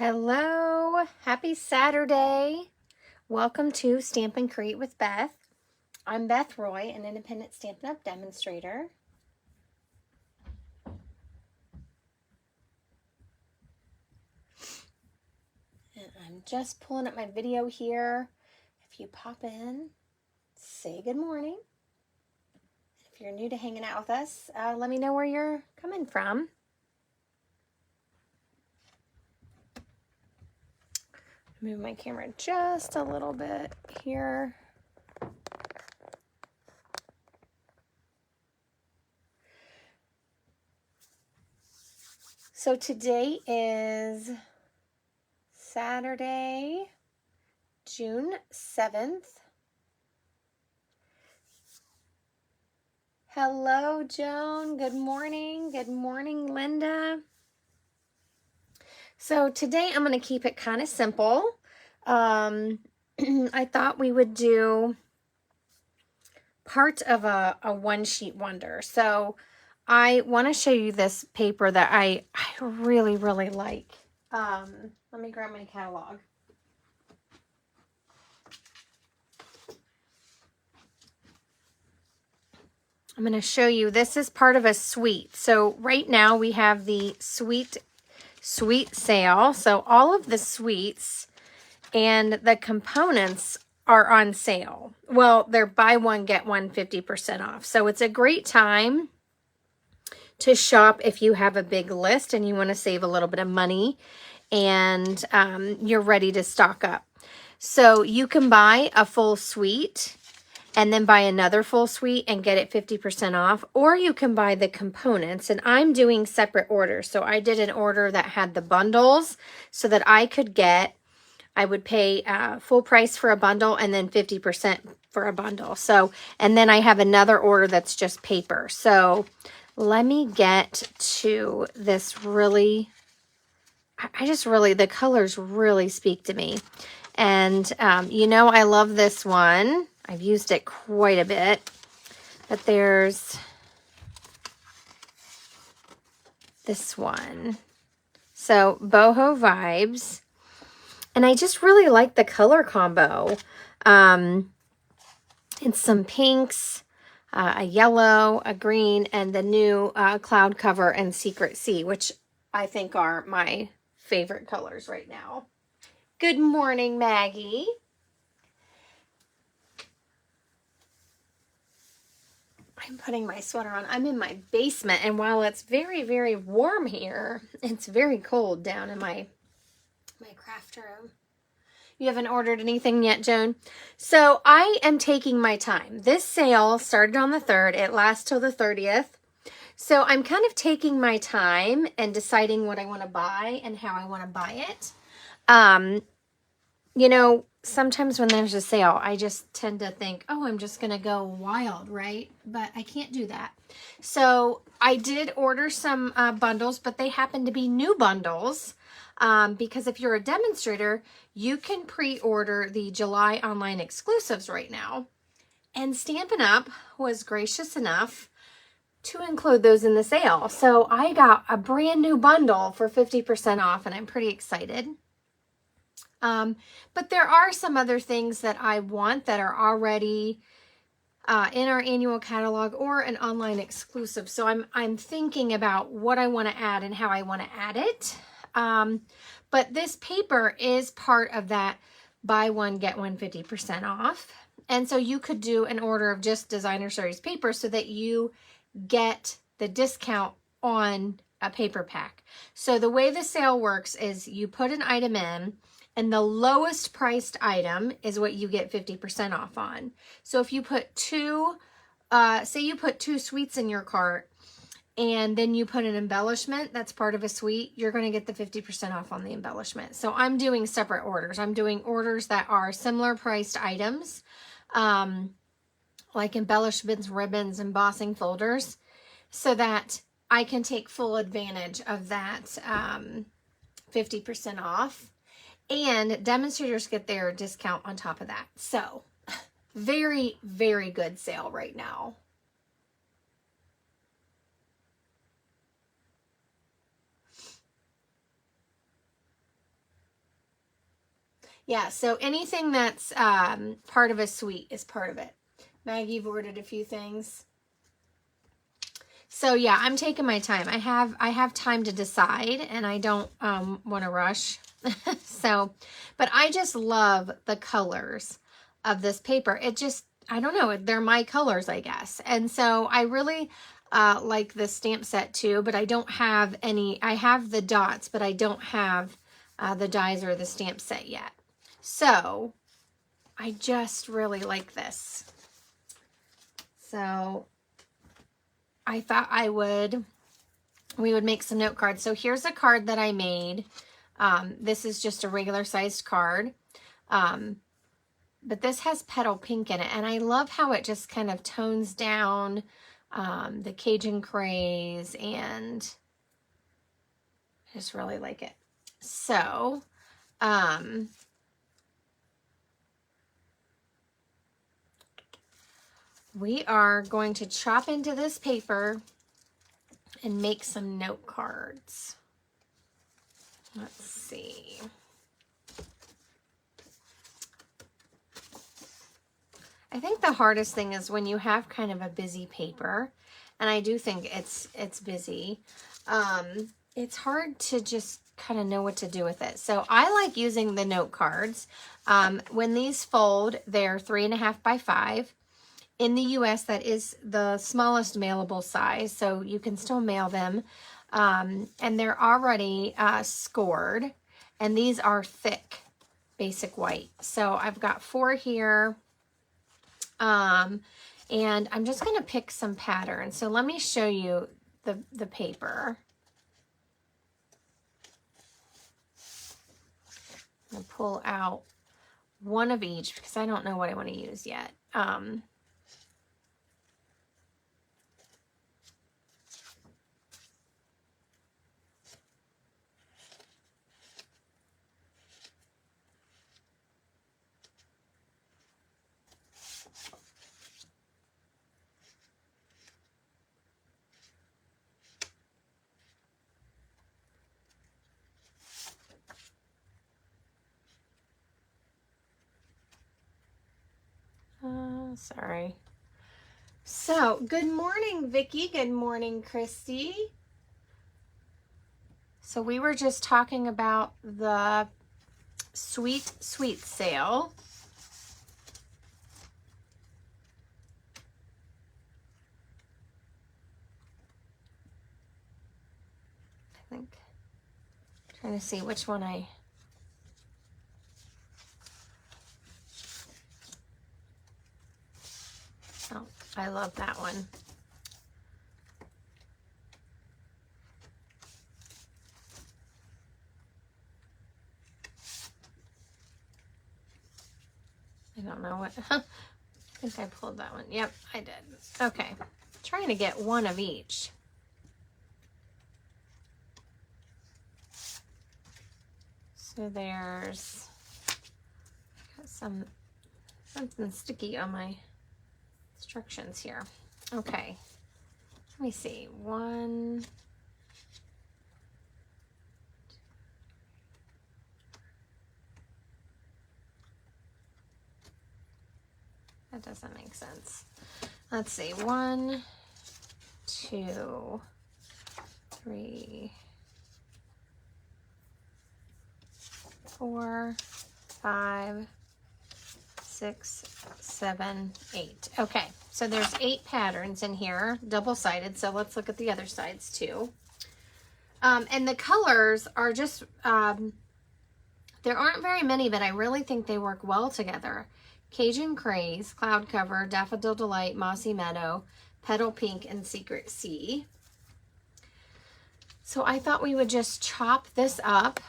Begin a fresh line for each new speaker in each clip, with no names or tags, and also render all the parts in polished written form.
Hello, happy Saturday. Welcome to Stamp and Create with Beth. I'm Beth Roy, an independent Stampin' Up! Demonstrator. And I'm just pulling up my video here. If you pop in, say good morning. If you're new to hanging out with us, let me know where you're coming from. Move my camera just a little bit here. So today is Saturday, June 7th. Hello, Joan. Good morning. Good morning, Linda. So today I'm going to keep it kind of simple. I thought we would do part of a one-sheet wonder. So I want to show you this paper that I really, really like. Let me grab my catalog. I'm going to show you, this is part of a suite. So right now we have the suite sale. So all of the suites and the components are on sale. Well, they're buy one, get one 50% off. So it's a great time to shop if you have a big list and you want to save a little bit of money and you're ready to stock up. So you can buy a full suite and then buy another full suite and get it 50% off, or you can buy the components, and I'm doing separate orders. So I did an order that had the bundles so that I would pay full price for a bundle and then 50% for a bundle. So, and then I have another order that's just paper. So let me get to this really, the colors really speak to me. And you know, I love this one. I've used it quite a bit, but there's this one. So Boho Vibes. And I just really like the color combo. It's some pinks, a yellow, a green, and the new cloud cover and secret sea, which I think are my favorite colors right now. Good morning, Maggie. I'm putting my sweater on. I'm in my basement, and while it's very, very warm here, it's very cold down in my craft room. You haven't ordered anything yet, Joan? So I am taking my time. This sale started on the 3rd. It lasts till the 30th. So I'm kind of taking my time and deciding what I want to buy and how I want to buy it. You know, sometimes when there's a sale, I just tend to think, oh, I'm just going to go wild, right? But I can't do that. So I did order some bundles, but they happen to be new bundles. Because if you're a demonstrator, you can pre-order the July online exclusives right now. And Stampin' Up! Was gracious enough to include those in the sale. So I got a brand new bundle for 50% off, and I'm pretty excited. But there are some other things that I want that are already in our annual catalog or an online exclusive. So I'm thinking about what I want to add and how I want to add it. But this paper is part of that buy one, get one 50% off. And so you could do an order of just designer series paper so that you get the discount on a paper pack. So the way the sale works is you put an item in, and the lowest priced item is what you get 50% off on. So if you put say you put 2 suites in your cart, and then you put an embellishment that's part of a suite, you're going to get the 50% off on the embellishment. So I'm doing separate orders. I'm doing orders that are similar priced items, like embellishments, ribbons, embossing folders, so that I can take full advantage of that 50% off. And demonstrators get their discount on top of that. So very, very good sale right now. Yeah, so anything that's part of a suite is part of it. Maggie, you've ordered a few things. So yeah, I'm taking my time. I have time to decide, and I don't want to rush. So, but I just love the colors of this paper. It just, I don't know, they're my colors, I guess. And so I really like the stamp set too, but I don't have any. I have the dots, but I don't have the dies or the stamp set yet. So I just really like this. So I thought we would make some note cards. So here's a card that I made. This is just a regular sized card. But this has petal pink in it. And I love how it just kind of tones down the Cajun craze, and I just really like it. So, we are going to chop into this paper and make some note cards. Let's see. I think the hardest thing is when you have kind of a busy paper, and I do think it's busy. It's hard to just kind of know what to do with it. So I like using the note cards. When these fold, they're 3.5 by 5. In the US, that is the smallest mailable size, so you can still mail them. And they're already scored, and these are thick, basic white. So I've got 4 here, and I'm just going to pick some patterns. So let me show you the paper. I'm going to pull out one of each because I don't know what I want to use yet. Sorry. So, good morning, Vicki. Good morning, Christy. So we were just talking about the sweet sale. I think, trying to see which one oh, I love that one. I don't know what, I think I pulled that one. Yep, I did. Okay, trying to get one of each. So there's got something sticky on my instructions here. Okay, let me see. 1, that doesn't make sense. Let's see. 1, 2, 3, 4, 5, 6, 7, 8. Okay, so there's 8 patterns in here, double-sided. So let's look at the other sides too. And the colors are just, there aren't very many, but I really think they work well together. Cajun Craze, Cloud Cover, Daffodil Delight, Mossy Meadow, Petal Pink, and Secret Sea. So I thought we would just chop this up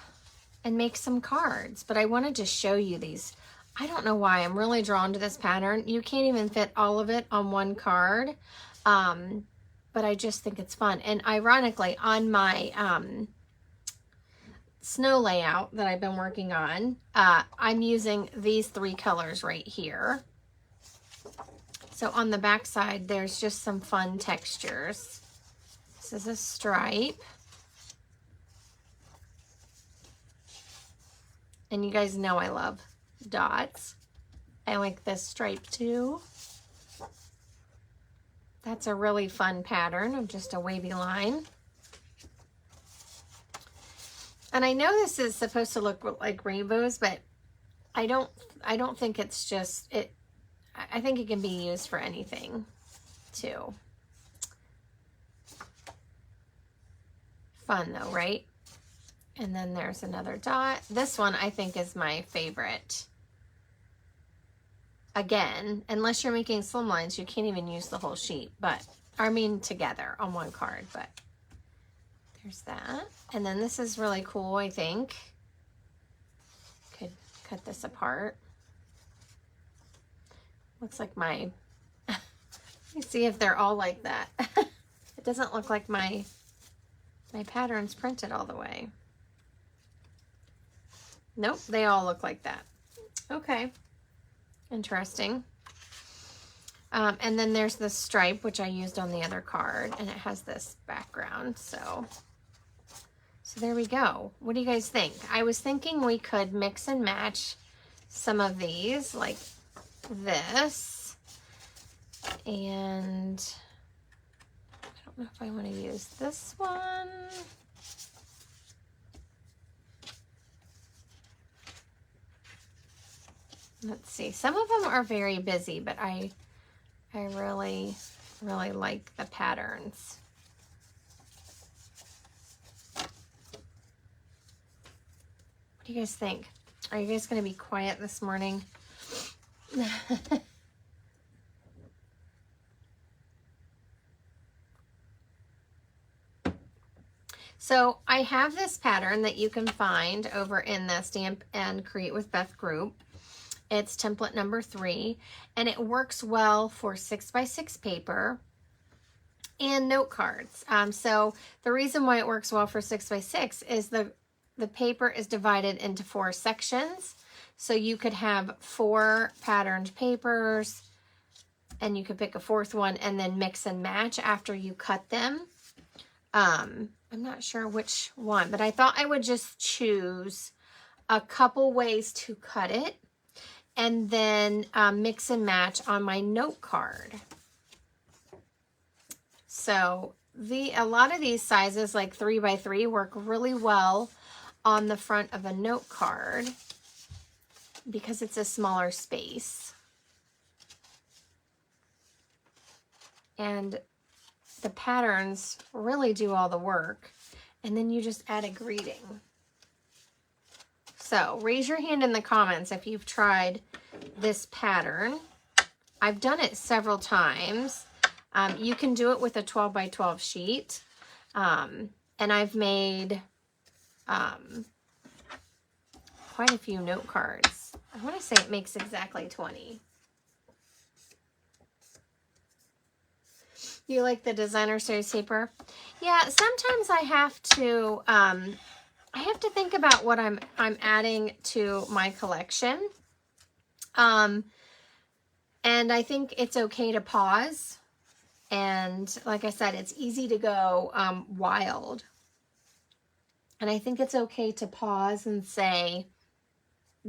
and make some cards, but I wanted to show you these. I don't know why I'm really drawn to this pattern. You can't even fit all of it on one card, but I just think it's fun. And ironically, on my snow layout that I've been working on, I'm using these 3 colors right here. So on the back side, there's just some fun textures. This is a stripe. And you guys know I love dots. I like this stripe too. That's a really fun pattern of just a wavy line. And I know this is supposed to look like rainbows, but I don't think it's just it. I think it can be used for anything too. Fun though, right? And then there's another dot. This one I think is my favorite. Again, unless you're making slim lines, you can't even use the whole sheet, but I mean together on one card, but there's that. And then this is really cool, I think. Could cut this apart. Looks like my, let me see if they're all like that. It doesn't look like my pattern's printed all the way. Nope, they all look like that. Okay. Interesting. And then there's the stripe, which I used on the other card, and it has this background. So there we go. What do you guys think? I was thinking we could mix and match some of these, like this. And I don't know if I want to use this one. Let's see. Some of them are very busy, but I really, really like the patterns. What do you guys think? Are you guys going to be quiet this morning? So I have this pattern that you can find over in the Stamp and Create with Beth group. It's template number 3, and it works well for 6x6 paper and note cards. So the reason why it works well for 6x6 is the paper is divided into 4 sections. So you could have 4 patterned papers, and you could pick a 4th one and then mix and match after you cut them. I'm not sure which one, but I thought I would just choose a couple ways to cut it, and then mix and match on my note card. So a lot of these sizes, like 3x3, work really well on the front of a note card because it's a smaller space. And the patterns really do all the work. And then you just add a greeting. So raise your hand in the comments if you've tried this pattern. I've done it several times. You can do it with a 12x12 sheet. And I've made quite a few note cards. I want to say it makes exactly 20. You like the designer series paper? Yeah, sometimes I have to think about what I'm adding to my collection. And I think it's okay to pause. And like I said, it's easy to go wild. And I think it's okay to pause and say,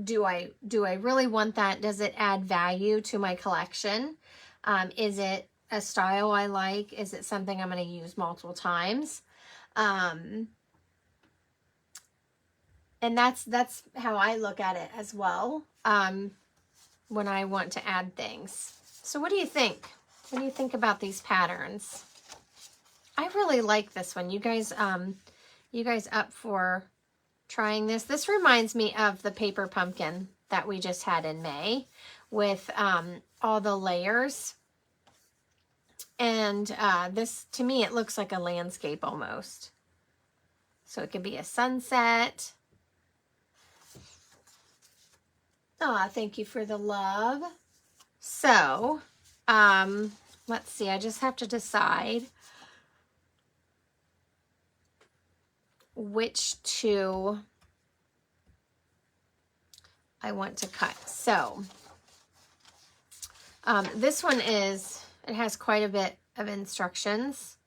do I really want that? Does it add value to my collection? Is it a style I like? Is it something I'm going to use multiple times? And that's how I look at it as well, when I want to add things. So what do you think? What do you think about these patterns? I really like this one. You guys up for trying this? This reminds me of the paper pumpkin that we just had in May with all the layers. And this, to me, it looks like a landscape almost. So it could be a sunset. Oh, thank you for the love. So, let's see. I just have to decide which two I want to cut. So, this one it has quite a bit of instructions.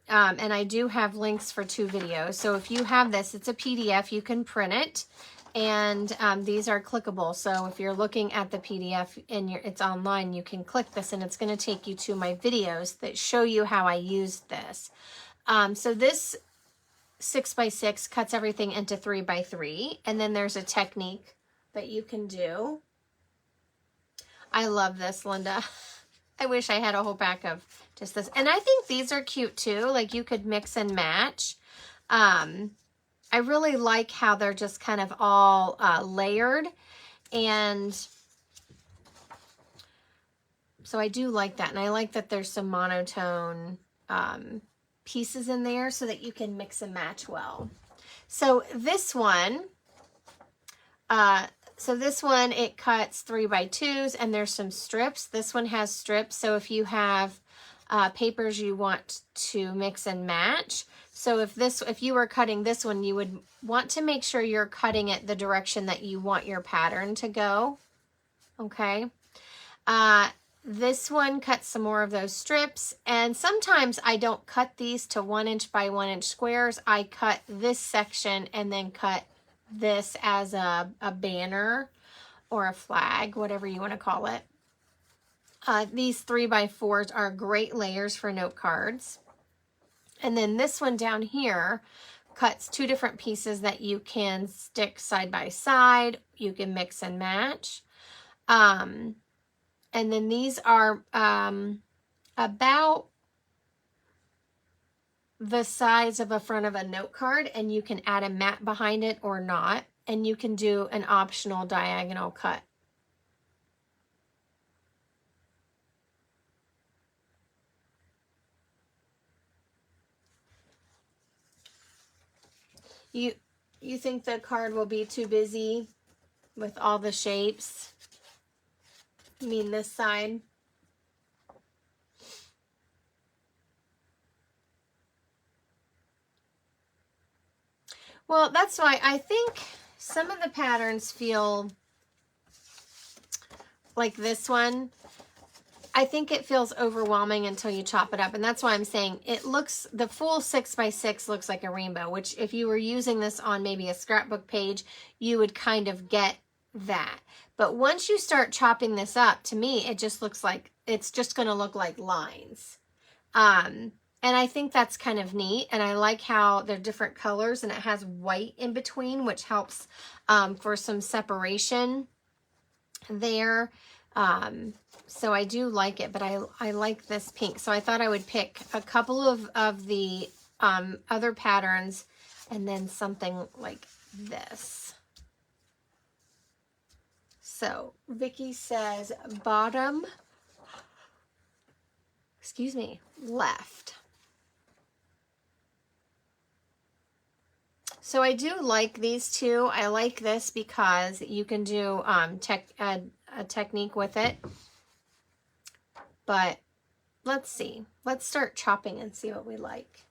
And I do have links for 2 videos. So if you have this, it's a PDF, you can print it And these are clickable. So if you're looking at the PDF and it's online, you can click this and it's going to take you to my videos that show you how I used this. So this 6x6 cuts everything into 3x3, and then there's a technique that you can do. I love this, Linda. I wish I had a whole pack of just this. And I think these are cute too. Like you could mix and match. I really like how they're just kind of all layered. And so I do like that. And I like that there's some monotone pieces in there so that you can mix and match well. So this one, it cuts 3x2s and there's some strips. This one has strips. So if you have papers you want to mix and match. So if you were cutting this one, you would want to make sure you're cutting it the direction that you want your pattern to go. Okay. This one cuts some more of those strips, and sometimes I don't cut these to 1 inch by 1 inch squares. I cut this section and then cut this as a banner or a flag, whatever you want to call it. These 3x4s are great layers for note cards. And then this one down here cuts 2 different pieces that you can stick side by side. You can mix and match. And then these are about the size of a front of a note card, and you can add a mat behind it or not. And you can do an optional diagonal cut. You think the card will be too busy with all the shapes? You mean this side? Well, that's why I think some of the patterns feel like this one. I think it feels overwhelming until you chop it up. And that's why I'm saying the full 6x6 looks like a rainbow, which if you were using this on maybe a scrapbook page, you would kind of get that. But once you start chopping this up, to me, it just looks like, it's just going to look like lines. And I think that's kind of neat. And I like how they're different colors and it has white in between, which helps for some separation there. So I do like it, but I like this pink. So I thought I would pick a couple of the other patterns and then something like this. So Vicky says bottom, left. So I do like these two. I like this because you can do a technique with it. But let's see. Let's start chopping and see what we like.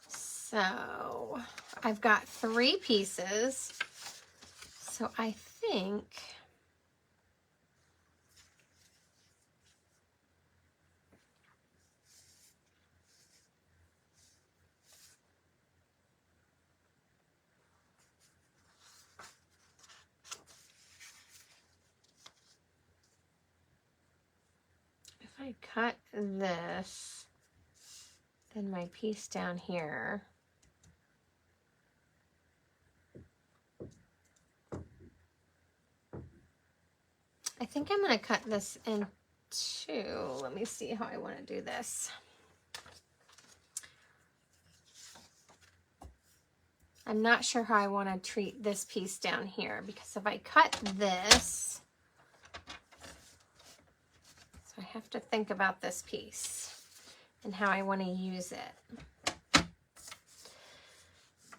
So I've got 3 pieces. So I think if I cut this, then my piece down here, I think I'm going to cut this in 2. Let me see how I want to do this. I'm not sure how I want to treat this piece down here, because if I cut this, so I have to think about this piece and how I want to use it.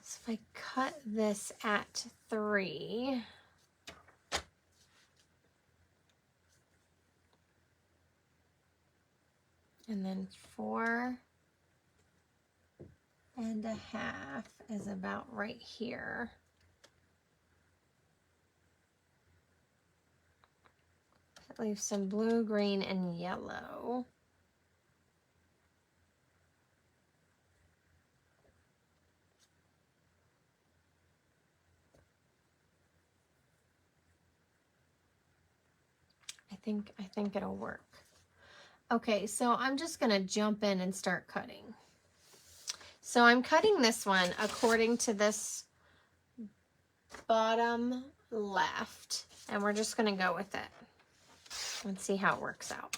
So if I cut this at 3, and then 4.5 is about right here. leave some blue, green, and yellow. I think it'll work. Okay, so I'm just gonna jump in and start cutting. So I'm cutting this one according to this bottom left, and we're just gonna go with it and see how it works out.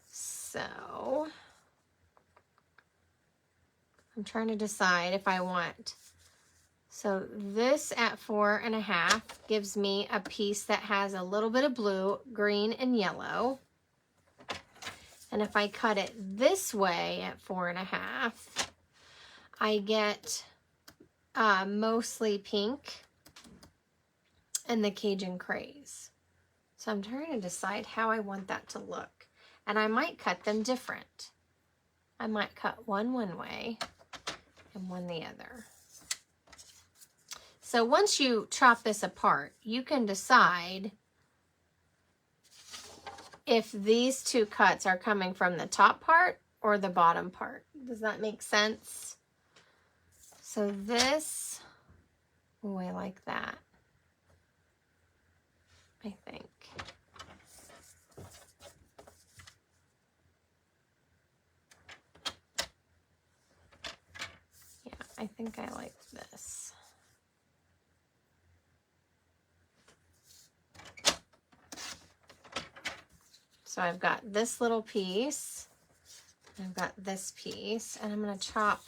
So I'm trying to decide if I want, so this at 4.5 gives me a piece that has a little bit of blue, green, and yellow. And if I cut it this way at 4.5, I get mostly pink and the Cajun Craze. So I'm trying to decide how I want that to look. And I might cut them different. I might cut one way and one the other. So once you chop this apart, you can decide if these two cuts are coming from the top part or the bottom part. Does that make sense? So this, oh, I like that, I think. Yeah, I think I like this. So I've got this little piece, I've got this piece, and I'm gonna chop,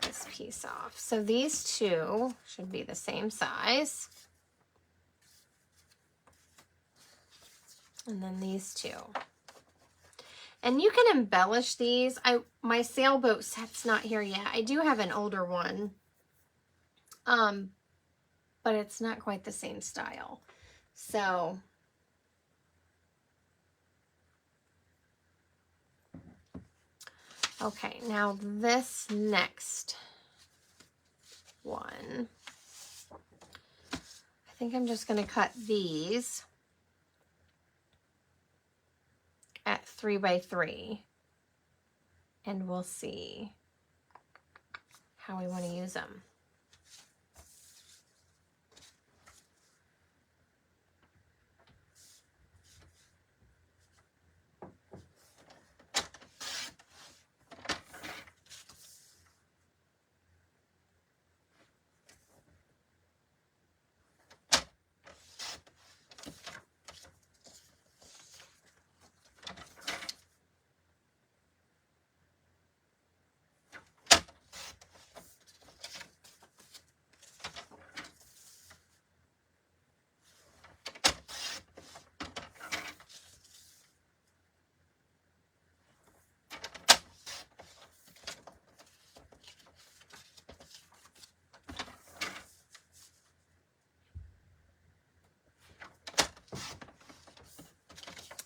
this piece off. So these two should be the same size. And then these two. And you can embellish these. My sailboat set's not here yet. I do have an older one. But it's not quite the same style. So okay, now this next one, I think I'm just going to cut these at 3 by 3, and we'll see how we want to use them.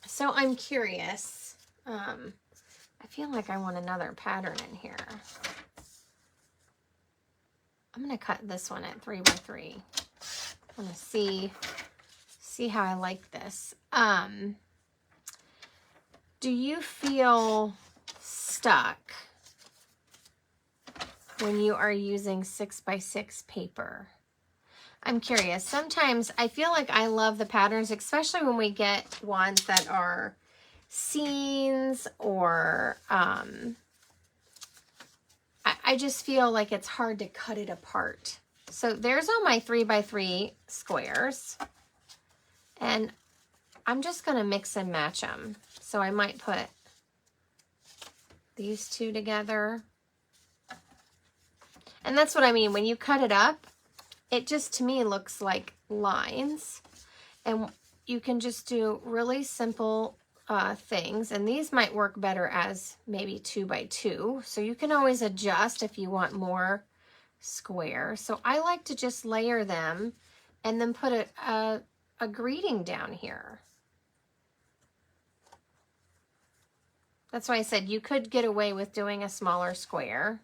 So I'm curious. I feel like I want another pattern in here. I'm going to cut this one at 3 by 3. I want to see how I like this. Do you feel stuck when you are using 6 by 6 paper? I'm curious. Sometimes I feel like I love the patterns, especially when we get ones that are scenes or I just feel like it's hard to cut it apart. So there's all my 3 by 3 squares, and I'm just going to mix and match them. So I might put these two together. And that's what I mean. When you cut it up, it just, to me, looks like lines. And you can just do really simple things. And these might work better as maybe 2 by 2. So you can always adjust if you want more square. So I like to just layer them and then put a greeting down here. That's why I said you could get away with doing a smaller square.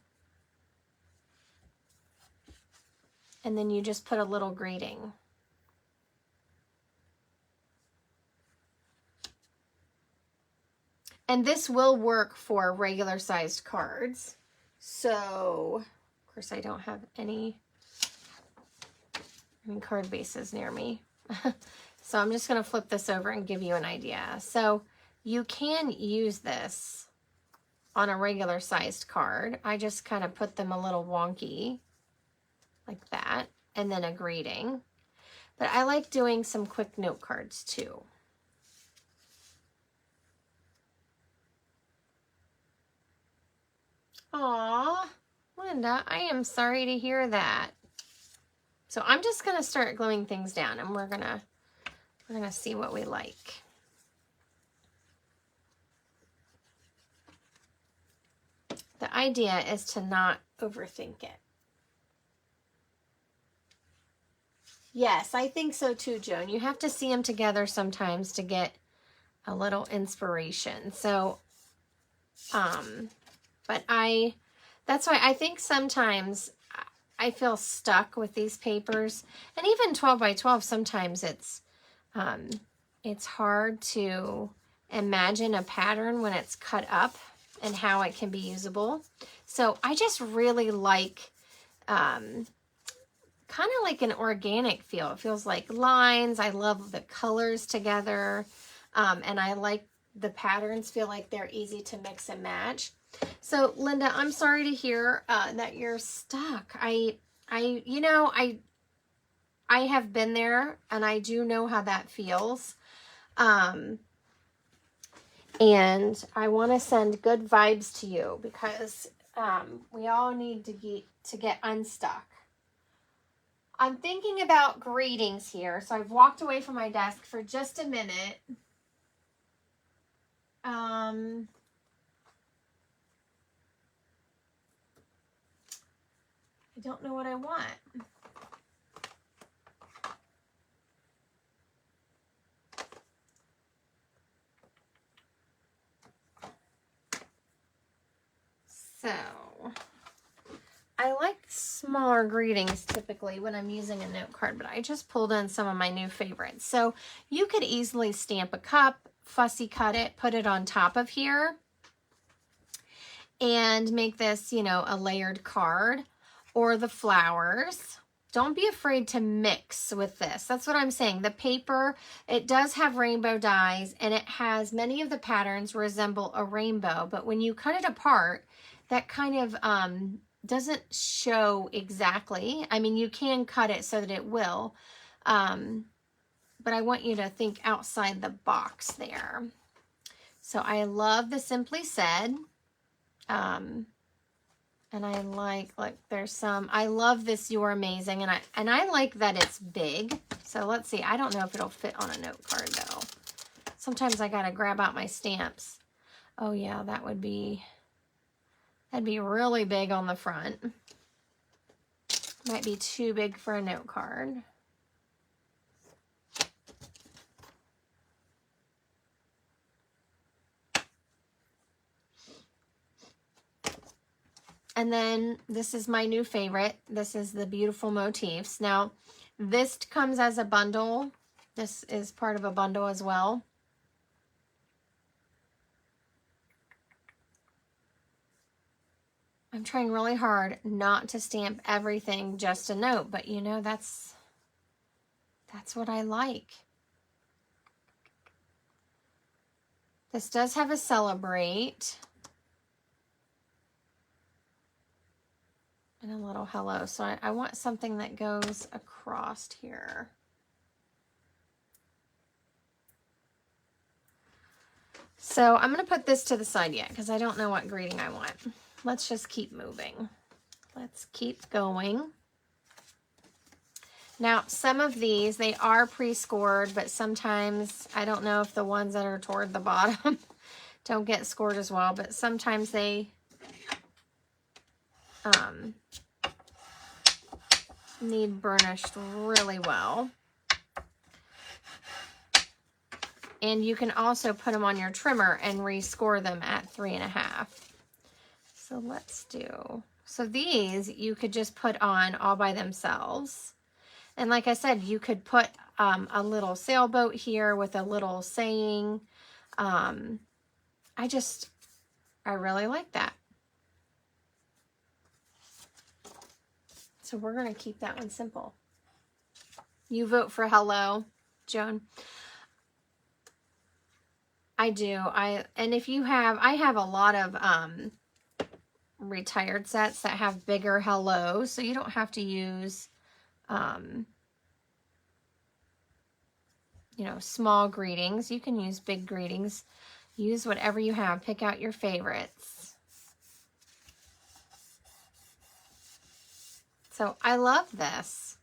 and then you just put a little greeting. And this will work for regular sized cards. So, of course, I don't have any card bases near me. So I'm just going to flip this over and give you an idea. So you can use this on a regular sized card. I just kind of put them a little wonky like that, and then a greeting. But I like doing some quick note cards too. Aw, Linda, I am sorry to hear that. So I'm just going to start gluing things down, and we're going to see what we like. The idea is to not overthink it. Yes, I think so too, Joan. You have to see them together sometimes to get a little inspiration. So, but that's why I think sometimes I feel stuck with these papers, and even 12 by 12, sometimes it's hard to imagine a pattern when it's cut up and how it can be usable. So I just really like, kind of like an organic feel. It feels like lines. I love the colors together. And I like the patterns feel like they're easy to mix and match. So Linda, I'm sorry to hear that you're stuck. I have been there, and I do know how that feels. And I want to send good vibes to you, because we all need to get unstuck. I'm thinking about greetings here, so I've walked away from my desk for just a minute. I don't know what I want. So, I like smaller greetings typically when I'm using a note card, but I just pulled in some of my new favorites. So you could easily stamp a cup, fussy cut it, put it on top of here, and make this, a layered card, or the flowers. Don't be afraid to mix with this. That's what I'm saying. The paper, it does have rainbow dies, and it has many of the patterns resemble a rainbow, but when you cut it apart, that kind of doesn't show exactly. I mean, you can cut it so that it will, but I want you to think outside the box there. So I love the Simply Said, and I like there's some, I love this You're Amazing, and I like that it's big. So let's see, I don't know if it'll fit on a note card though. Sometimes I gotta grab out my stamps. Oh yeah, that'd be really big on the front. Might be too big for a note card. And then this is my new favorite. This is the Beautiful Motifs. Now, this comes as a bundle. This is part of a bundle as well. I'm trying really hard not to stamp everything just a note, but that's what I like. This does have a celebrate and a little hello. So I want something that goes across here. So I'm going to put this to the side yet, because I don't know what greeting I want. Let's just keep moving. Let's keep going. Now, some of these, they are pre-scored, but sometimes, I don't know if the ones that are toward the bottom don't get scored as well, but sometimes they need burnished really well. And you can also put them on your trimmer and rescore them at 3.5. So let's do, so these you could just put on all by themselves. And like I said, you could put a little sailboat here with a little saying. I really like that. So we're going to keep that one simple. You vote for hello, Joan. I do. And if you have, I have a lot of retired sets that have bigger hellos, so you don't have to use you know, small greetings. You can use big greetings. Use whatever you have. Pick out your favorites. So I love this.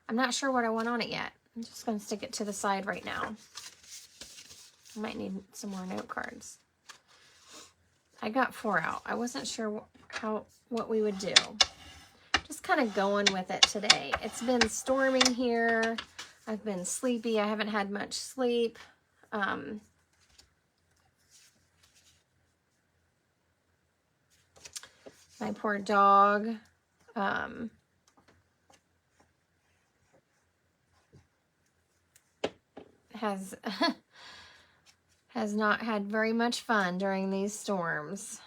I'm not sure what I want on it yet. I'm just going to stick it to the side right now. I might need some more note cards. I got 4 out. I wasn't sure what we would do. Just kind of going with it today. It's been storming here. I've been sleepy. I haven't had much sleep. My poor dog. Has not had very much fun during these storms.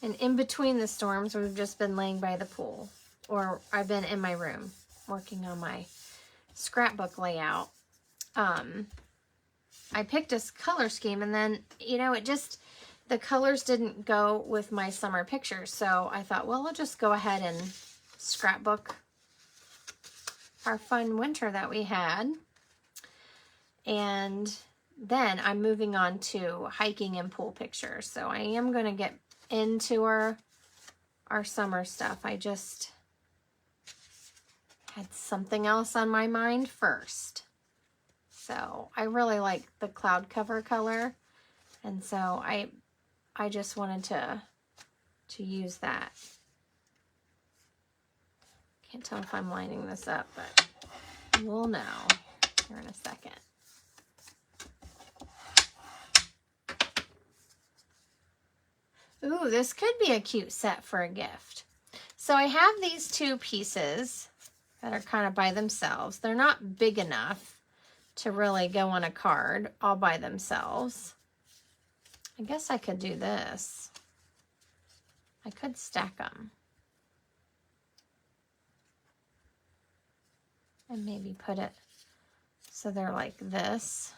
And in between the storms, we've just been laying by the pool. Or I've been in my room working on my scrapbook layout. I picked a color scheme, and then, you know, the colors didn't go with my summer pictures. So I thought, well, I'll just go ahead and scrapbook our fun winter that we had. And then I'm moving on to hiking and pool pictures. So I am going to get into our summer stuff. I just had something else on my mind first. So I really like the cloud cover color. And so I just wanted to use that. Can't tell if I'm lining this up, but we'll know here in a second. Ooh, this could be a cute set for a gift. So I have these 2 pieces that are kind of by themselves. They're not big enough to really go on a card all by themselves. I guess I could do this. I could stack them. And maybe put it so they're like this.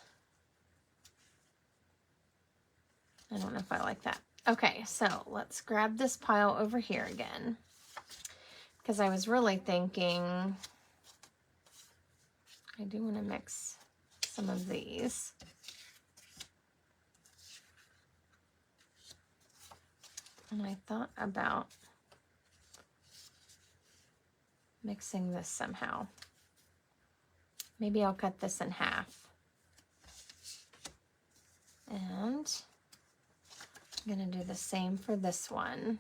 I don't know if I like that. Okay, so let's grab this pile over here again, because I was really thinking I do want to mix some of these. And I thought about mixing this somehow. Maybe I'll cut this in half. And I'm going to do the same for this one.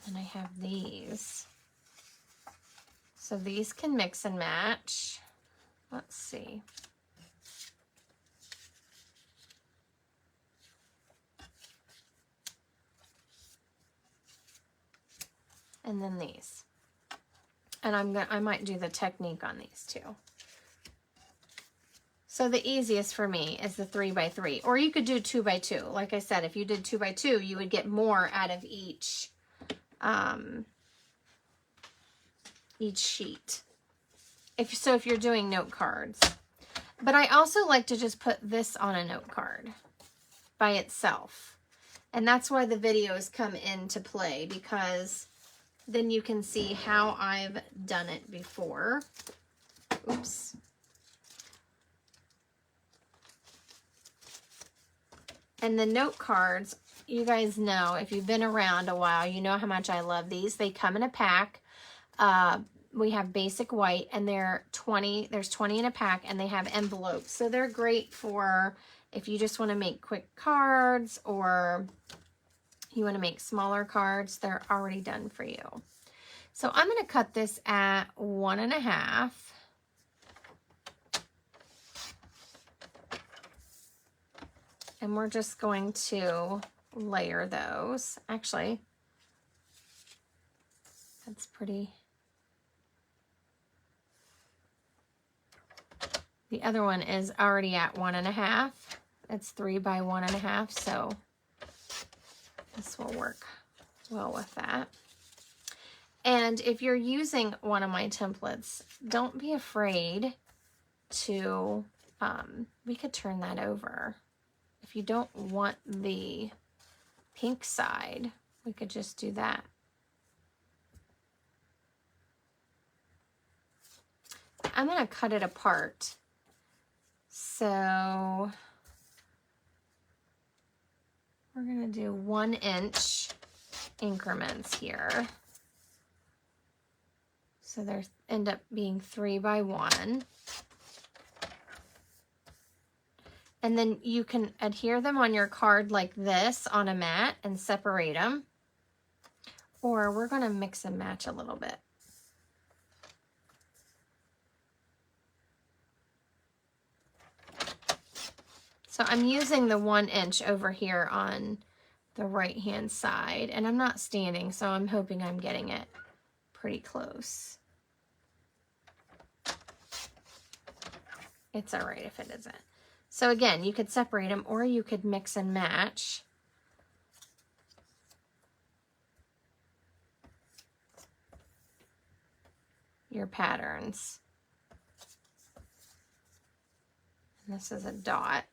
And I have these. So these can mix and match. Let's see. And then these. And I might do the technique on these too. So the easiest for me is the 3x3, or you could do 2x2. Like I said, if you did 2x2, you would get more out of each sheet. If you're doing note cards. But I also like to just put this on a note card by itself. And that's why the videos come into play, because then you can see how I've done it before. Oops. And the note cards, you guys know, if you've been around a while, you know how much I love these. They come in a pack. We have basic white, and there's 20 in a pack, and they have envelopes. So they're great for if you just want to make quick cards, or you want to make smaller cards. They're already done for you. So I'm going to cut this at 1.5. And we're just going to layer those. Actually, that's pretty. The other one is already at 1.5. It's 3 by 1.5, so this will work well with that. And if you're using one of my templates, don't be afraid to, we could turn that over. If you don't want the pink side, we could just do that. I'm going to cut it apart. So we're going to do 1 inch increments here. So they end up being 3 by 1. And then you can adhere them on your card like this on a mat and separate them. Or we're going to mix and match a little bit. So I'm using the 1 inch over here on the right hand side, and I'm not standing, so I'm hoping I'm getting it pretty close. It's all right if it isn't. So again, you could separate them or you could mix and match. Your patterns. And this is a dot.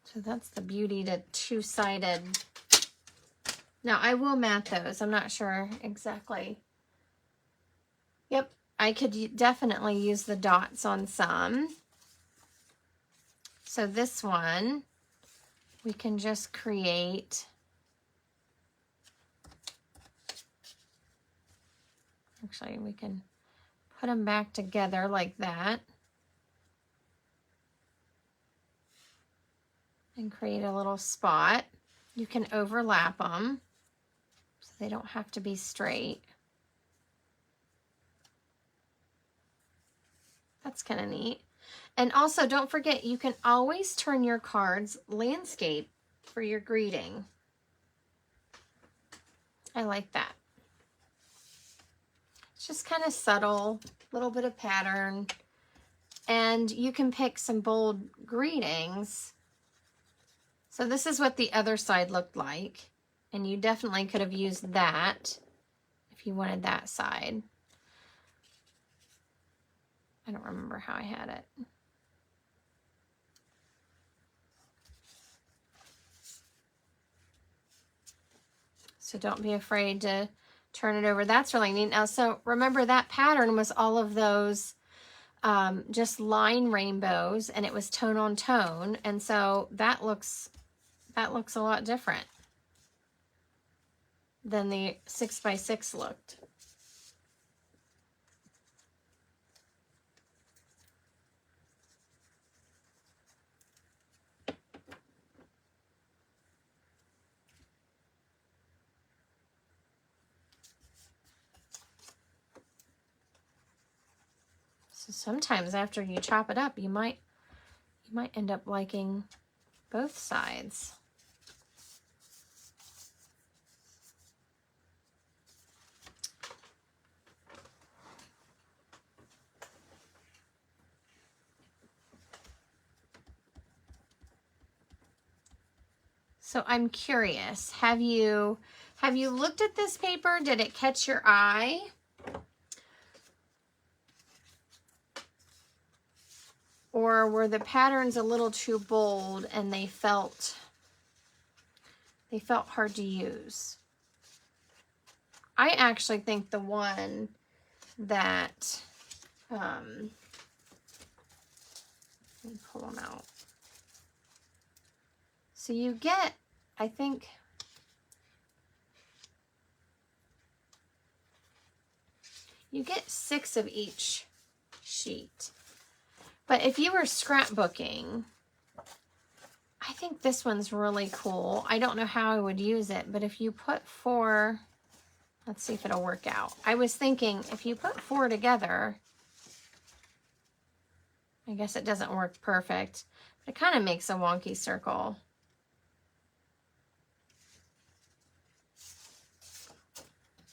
So that's the beauty to two-sided. Now I will mat those. I'm not sure exactly. Yep, I could definitely use the dots on some. So this one, we can just create. Actually, we can put them back together like that. And create a little spot. You can overlap them so they don't have to be straight. That's kind of neat. And also don't forget, you can always turn your cards landscape for your greeting. I like that. It's just kind of subtle, a little bit of pattern. And you can pick some bold greetings. So this is what the other side looked like. And you definitely could have used that if you wanted that side. I don't remember how I had it. So don't be afraid to turn it over. That's really neat. Now, so remember that pattern was all of those just line rainbows, and it was tone on tone. And so that looks a lot different than the 6 by 6 looked. So sometimes after you chop it up, you might end up liking both sides. So I'm curious, have you looked at this paper? Did it catch your eye? Or were the patterns a little too bold and they felt hard to use? I actually think the one that, let me pull them out. So you get, I think, you get 6 of each sheet. But if you were scrapbooking, I think this one's really cool. I don't know how I would use it, but if you put 4 Let's see if it'll work out. I was thinking if you put 4 together, I guess it doesn't work perfect. But it kind of makes a wonky circle.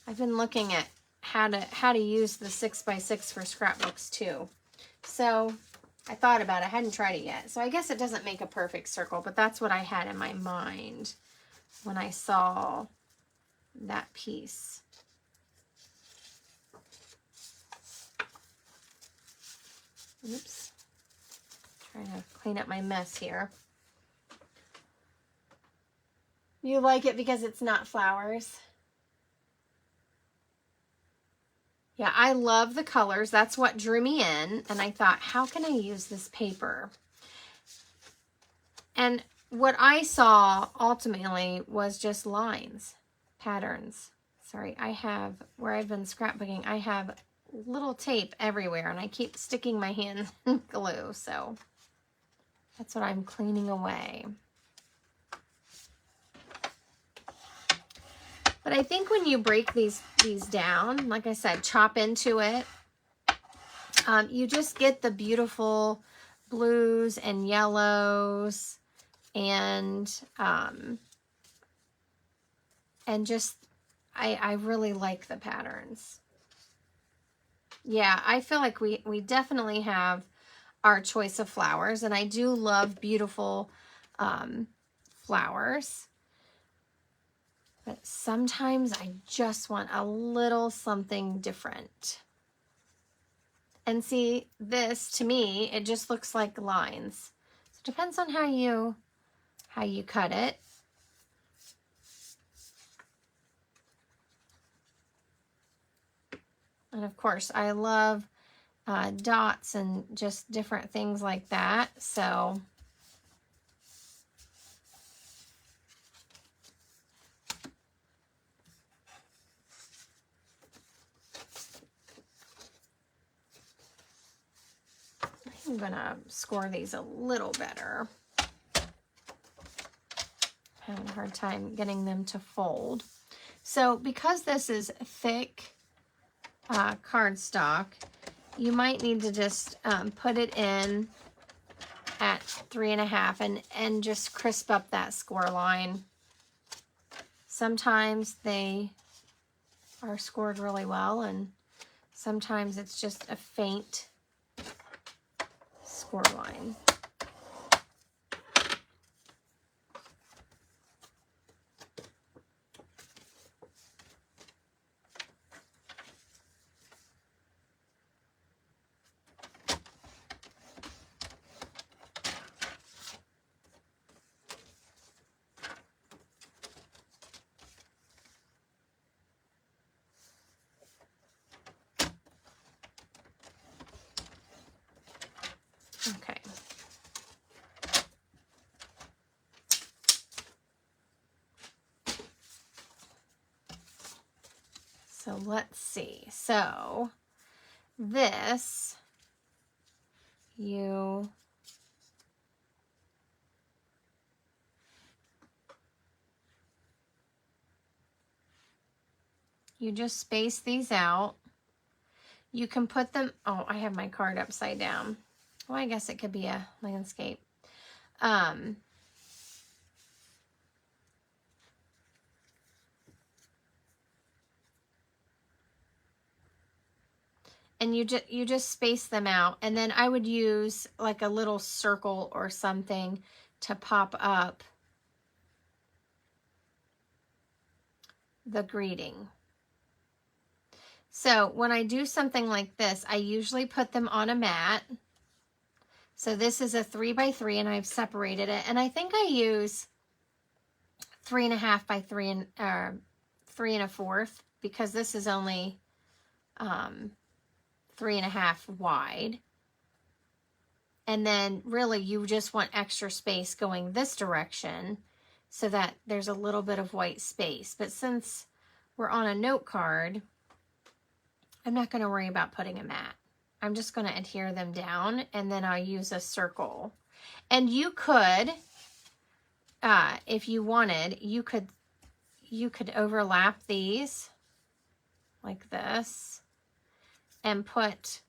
I've been looking at how to use the 6x6 for scrapbooks too. So I thought about it. I hadn't tried it yet. So I guess it doesn't make a perfect circle, but that's what I had in my mind when I saw that piece. Oops. Trying to clean up my mess here. You like it because it's not flowers? Yeah, I love the colors. That's what drew me in. And I thought, how can I use this paper? And what I saw ultimately was just lines, patterns. Sorry, I have, where I've been scrapbooking, I have little tape everywhere and I keep sticking my hand in glue. So that's what I'm cleaning away. But I think when you break these down, like I said, chop into it, you just get the beautiful blues and yellows and just, I really like the patterns. Yeah, I feel like we definitely have our choice of flowers, and I do love beautiful flowers. But sometimes I just want a little something different. And see, this, to me, it just looks like lines. So it depends on how you cut it. And of course, I love dots and just different things like that. So I'm gonna score these a little better. Having a hard time getting them to fold. So because this is thick cardstock, you might need to just put it in at 3.5 and just crisp up that score line. Sometimes they are scored really well, and sometimes it's just a faint score line. Okay. So let's see. So this, you just space these out. You can put them, oh, I have my card upside down. Well, I guess it could be a landscape. And you just space them out, and then I would use like a little circle or something to pop up the greeting. So when I do something like this, I usually put them on a mat. So this is a 3x3 and I've separated it, and I think I use 3.5 by 3 and 3 1/4, because this is only 3.5 wide. And then really you just want extra space going this direction so that there's a little bit of white space. But since we're on a note card, I'm not going to worry about putting a mat. I'm just going to adhere them down, and then I'll use a circle. And you could, if you wanted, you could overlap these like this and put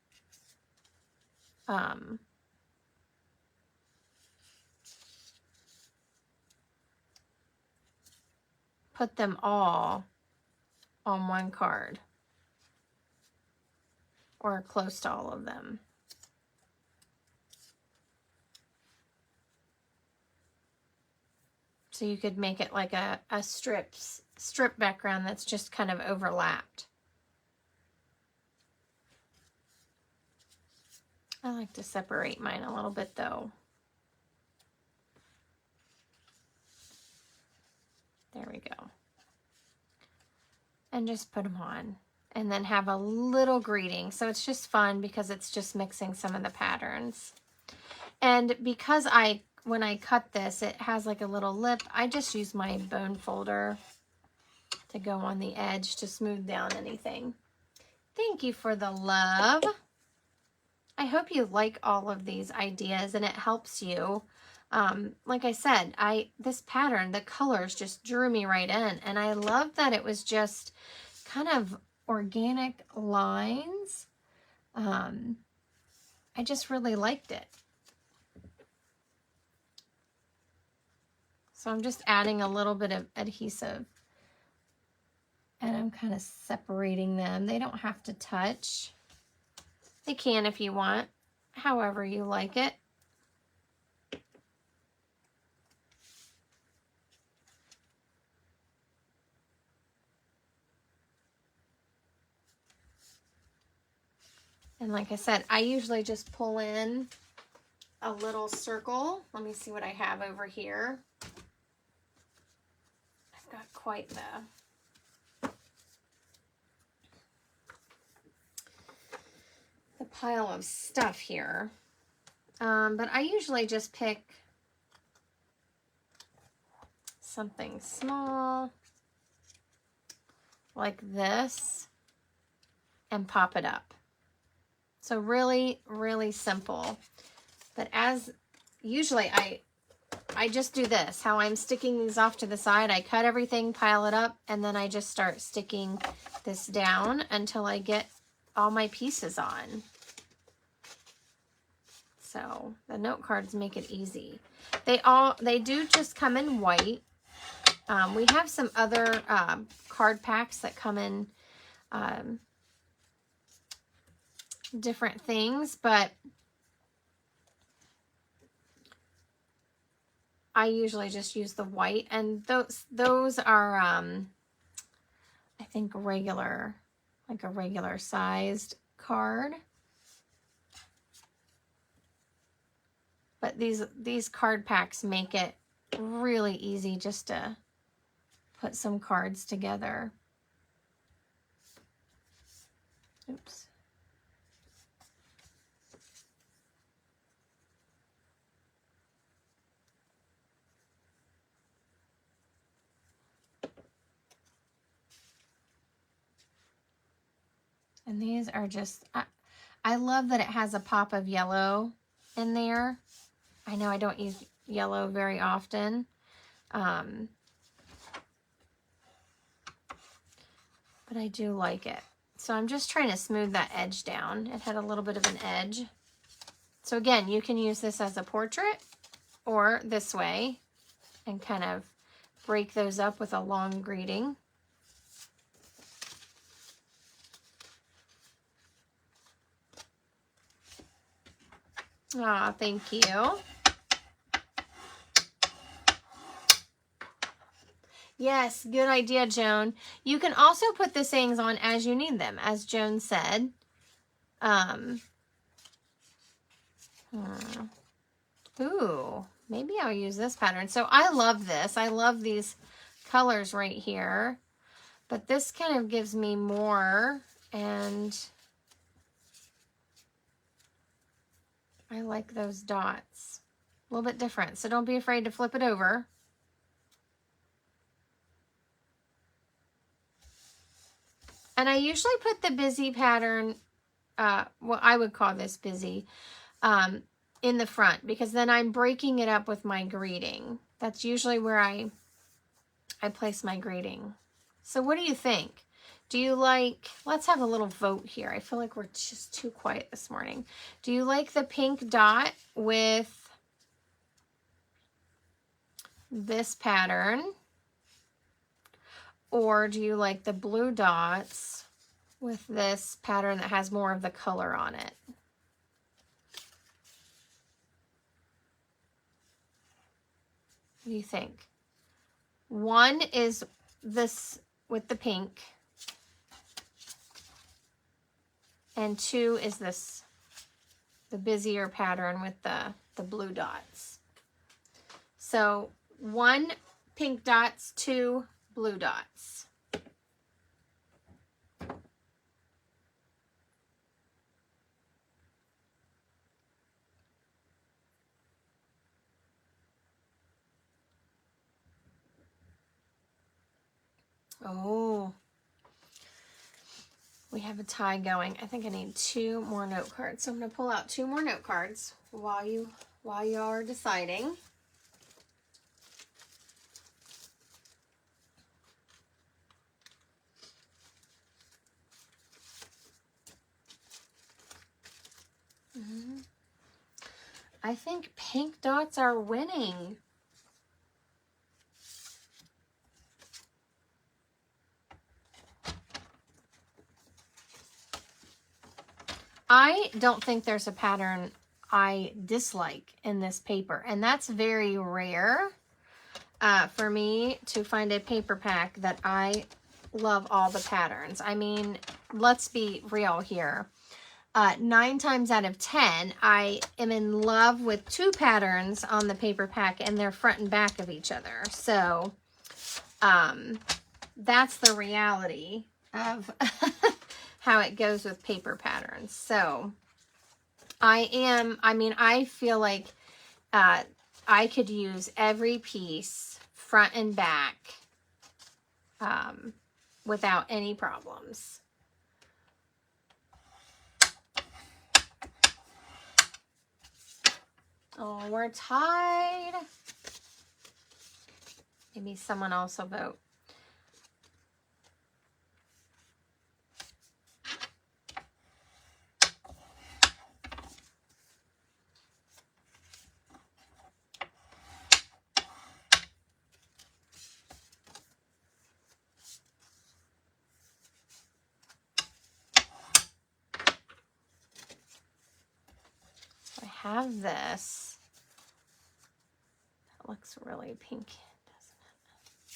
them all on one card or close to all of them. So you could make it like a strip background that's just kind of overlapped. I like to separate mine a little bit though. There we go. And just put them on. And then have a little greeting. So it's just fun because it's just mixing some of the patterns. And because when I cut this, it has like a little lip, I just use my bone folder to go on the edge to smooth down anything. Thank you for the love. I hope you like all of these ideas and it helps you. Like I said, this pattern, the colors just drew me right in. And I love that it was just kind of organic lines. I just really liked it. So I'm just adding a little bit of adhesive and I'm kind of separating them. They don't have to touch. They can if you want, however you like it. And like I said, I usually just pull in a little circle. Let me see what I have over here. I've got quite the pile of stuff here. But I usually just pick something small like this and pop it up. So really, really simple. But as usually I just do this, how I'm sticking these off to the side. I cut everything, pile it up, and then I just start sticking this down until I get all my pieces on. So the note cards make it easy. They do just come in white. We have some other card packs that come in different things, but I usually just use the white, and those are I think regular, like a regular sized card. But these card packs make it really easy just to put some cards together. Oops. And these are just, I love that it has a pop of yellow in there. I know I don't use yellow very often. But I do like it. So I'm just trying to smooth that edge down. It had a little bit of an edge. So again, you can use this as a portrait or this way and kind of break those up with a long greeting. Aw, thank you. Yes, good idea, Joan. You can also put the sayings on as you need them, as Joan said. Ooh, maybe I'll use this pattern. So I love this. I love these colors right here. But this kind of gives me more, and I like those dots. A little bit different, so don't be afraid to flip it over. And I usually put the busy pattern, well, I would call this busy, in the front, because then I'm breaking it up with my greeting. That's usually where I place my greeting. So what do you think? Do you like, let's have a little vote here. I feel like we're just too quiet this morning. Do you like the pink dot with this pattern? Or do you like the blue dots with this pattern that has more of the color on it? What do you think? One is this with the pink, and two is this, the busier pattern with the blue dots. So 1 pink dots, 2 blue dots. Oh, we have a tie going. I think I need 2 more note cards. So I'm going to pull out 2 more note cards while y'all are deciding. I think pink dots are winning. I don't think there's a pattern I dislike in this paper, and that's very rare for me to find a paper pack that I love all the patterns. I mean, let's be real here. 9 times out of 10, I am in love with 2 patterns on the paper pack, and they're front and back of each other. So that's the reality of how it goes with paper patterns. So I feel like I could use every piece front and back without any problems. Oh, we're tied. Maybe someone else will vote. I have this. That looks really pink, doesn't it?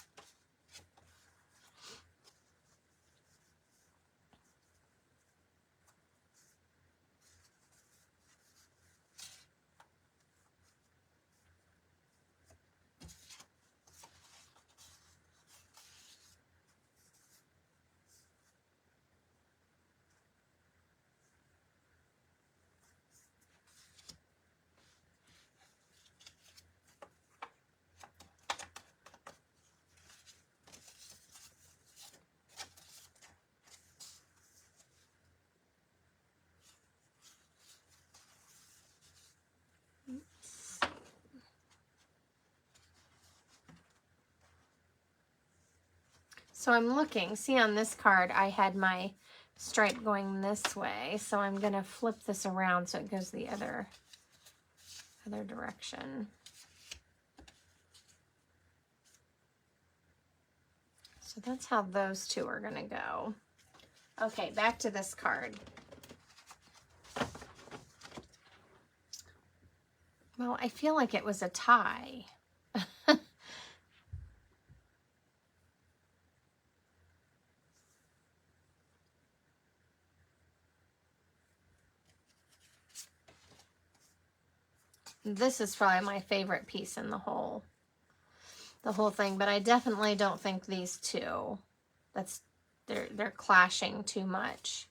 So I'm looking, see on this card, I had my stripe going this way. So I'm gonna flip this around so it goes the other direction. So that's how those 2 are gonna go. Okay, back to this card. Well, I feel like it was a tie. This is probably my favorite piece in the whole thing, but I definitely don't think these 2, they're clashing too much.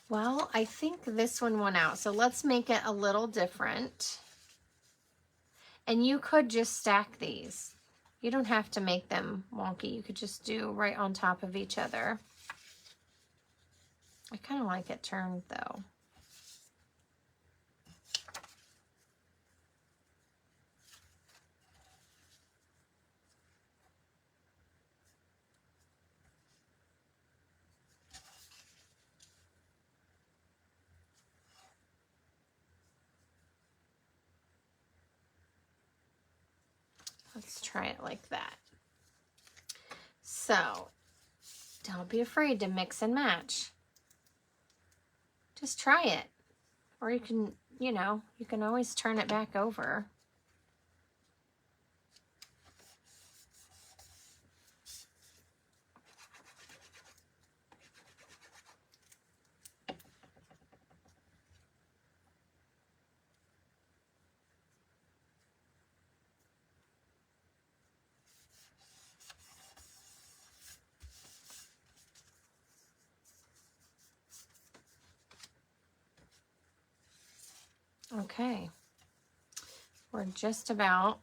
Well, I think this one won out, so let's make it a little different. And you could just stack these. You don't have to make them wonky. You could just do right on top of each other. I kind of like it turned though. try it like that. So don't be afraid to mix and match. Just try it. Or you can, you know, you can always turn it back over. Okay, we're just about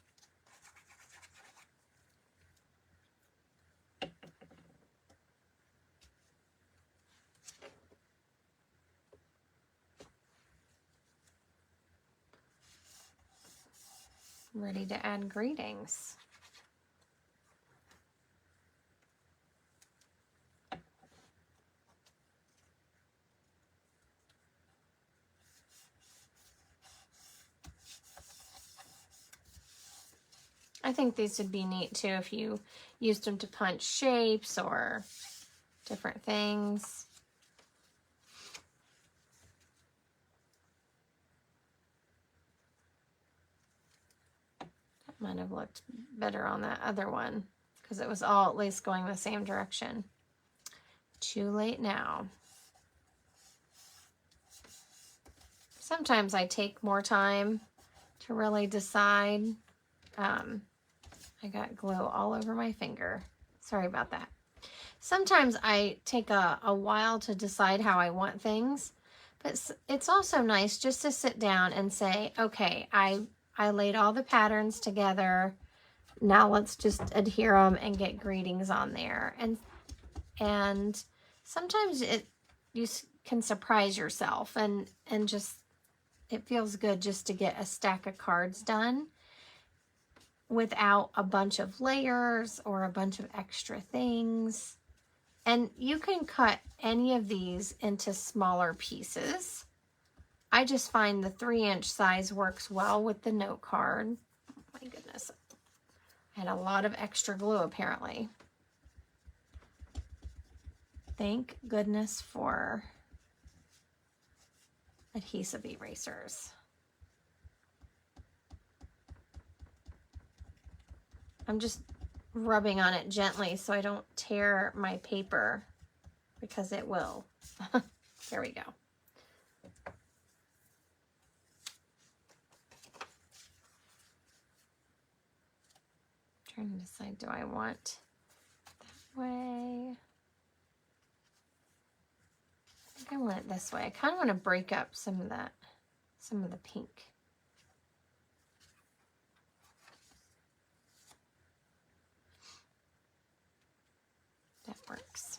ready to add greetings. I think these would be neat too if you used them to punch shapes or different things. That might have looked better on that other one because it was all at least going the same direction. Too late now. Sometimes I take more time to really decide. I got glue all over my finger. Sorry about that. Sometimes I take a while to decide how I want things, but it's also nice just to sit down and say, okay, I laid all the patterns together. Now let's just adhere them and get greetings on there. And sometimes you can surprise yourself and just, it feels good just to get a stack of cards done without a bunch of layers or a bunch of extra things. And you can cut any of these into smaller pieces. I just find the 3-inch size works well with the note card. Oh my goodness. I had a lot of extra glue apparently. Thank goodness for adhesive erasers. I'm just rubbing on it gently so I don't tear my paper because it will. There we go. Trying to decide, do I want that way? I think I want it this way. I kind of want to break up some of the pink. That works.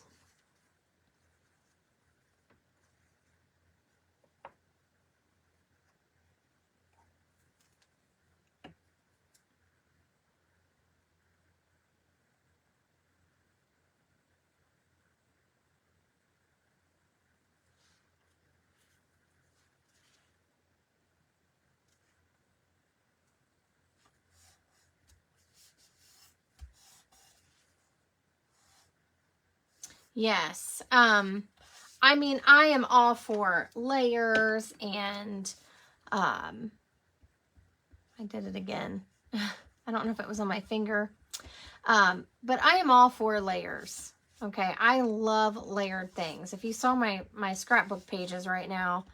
Yes. I mean, I am all for layers and, I did it again. I don't know if it was on my finger. But I am all for layers. Okay. I love layered things. If you saw my scrapbook pages right now,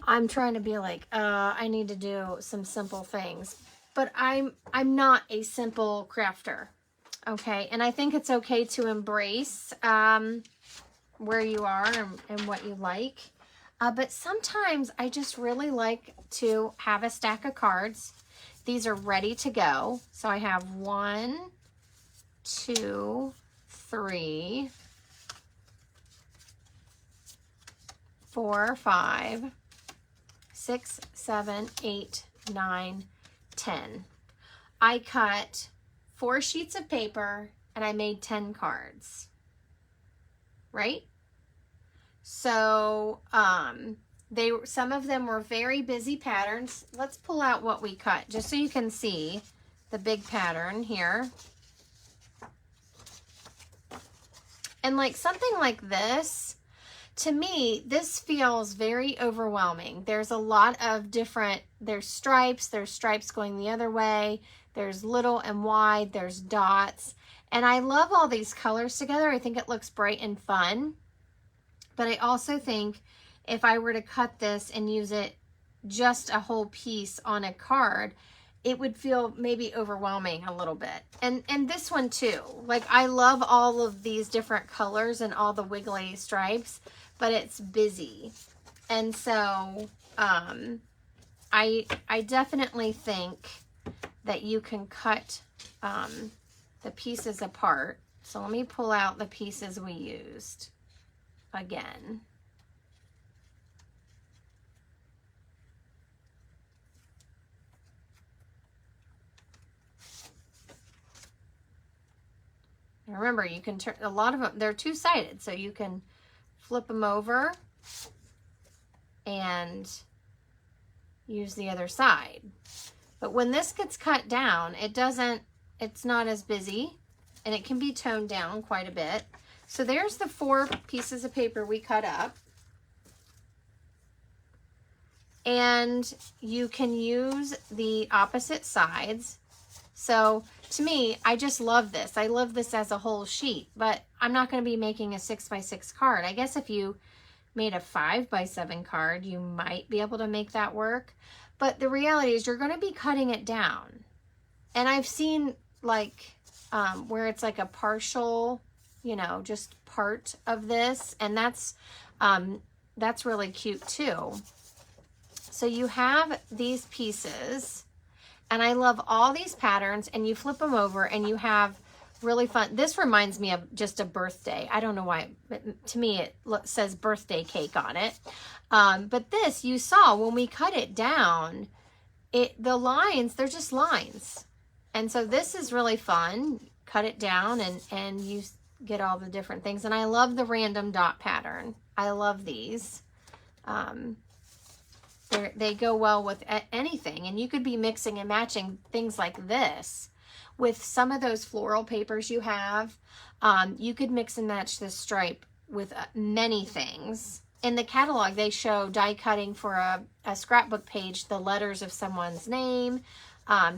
I'm trying to be like, I need to do some simple things, but I'm not a simple crafter. Okay, and I think it's okay to embrace where you are and what you like. But sometimes I just really like to have a stack of cards. These are ready to go. So I have 1, 2, 3, 4, 5, 6, 7, 8, 9, 10. I cut 4 sheets of paper and I made 10 cards, right? So some of them were very busy patterns. Let's pull out what we cut just so you can see the big pattern here. And like something like this, to me, this feels very overwhelming. There's a lot of different, there's stripes going the other way, there's little and wide, there's dots. And I love all these colors together. I think it looks bright and fun. But I also think if I were to cut this and use it just a whole piece on a card, it would feel maybe overwhelming a little bit. And this one too. Like, I love all of these different colors and all the wiggly stripes, but it's busy. And so I definitely think that you can cut the pieces apart. So let me pull out the pieces we used again. Now remember, you can turn a lot of them, they're two-sided, so you can flip them over and use the other side. But when this gets cut down, it's not as busy, and it can be toned down quite a bit. So there's the 4 pieces of paper we cut up. And you can use the opposite sides. So to me, I just love this. I love this as a whole sheet, but I'm not going to be making a 6x6 card. I guess if you made a 5x7 card, you might be able to make that work. But the reality is you're going to be cutting it down. And I've seen like where it's like a partial, you know, just part of this. And that's really cute too. So you have these pieces, and I love all these patterns, and you flip them over and you have really fun. This reminds me of just a birthday. I don't know why, but to me it says birthday cake on it. But this, you saw when we cut it down, the lines, they're just lines. And so this is really fun. Cut it down and you get all the different things. And I love the random dot pattern. I love these. They go well with anything, and you could be mixing and matching things like this with some of those floral papers you have. You could mix and match this stripe with many things. In the catalog, they show die cutting for a scrapbook page, the letters of someone's name.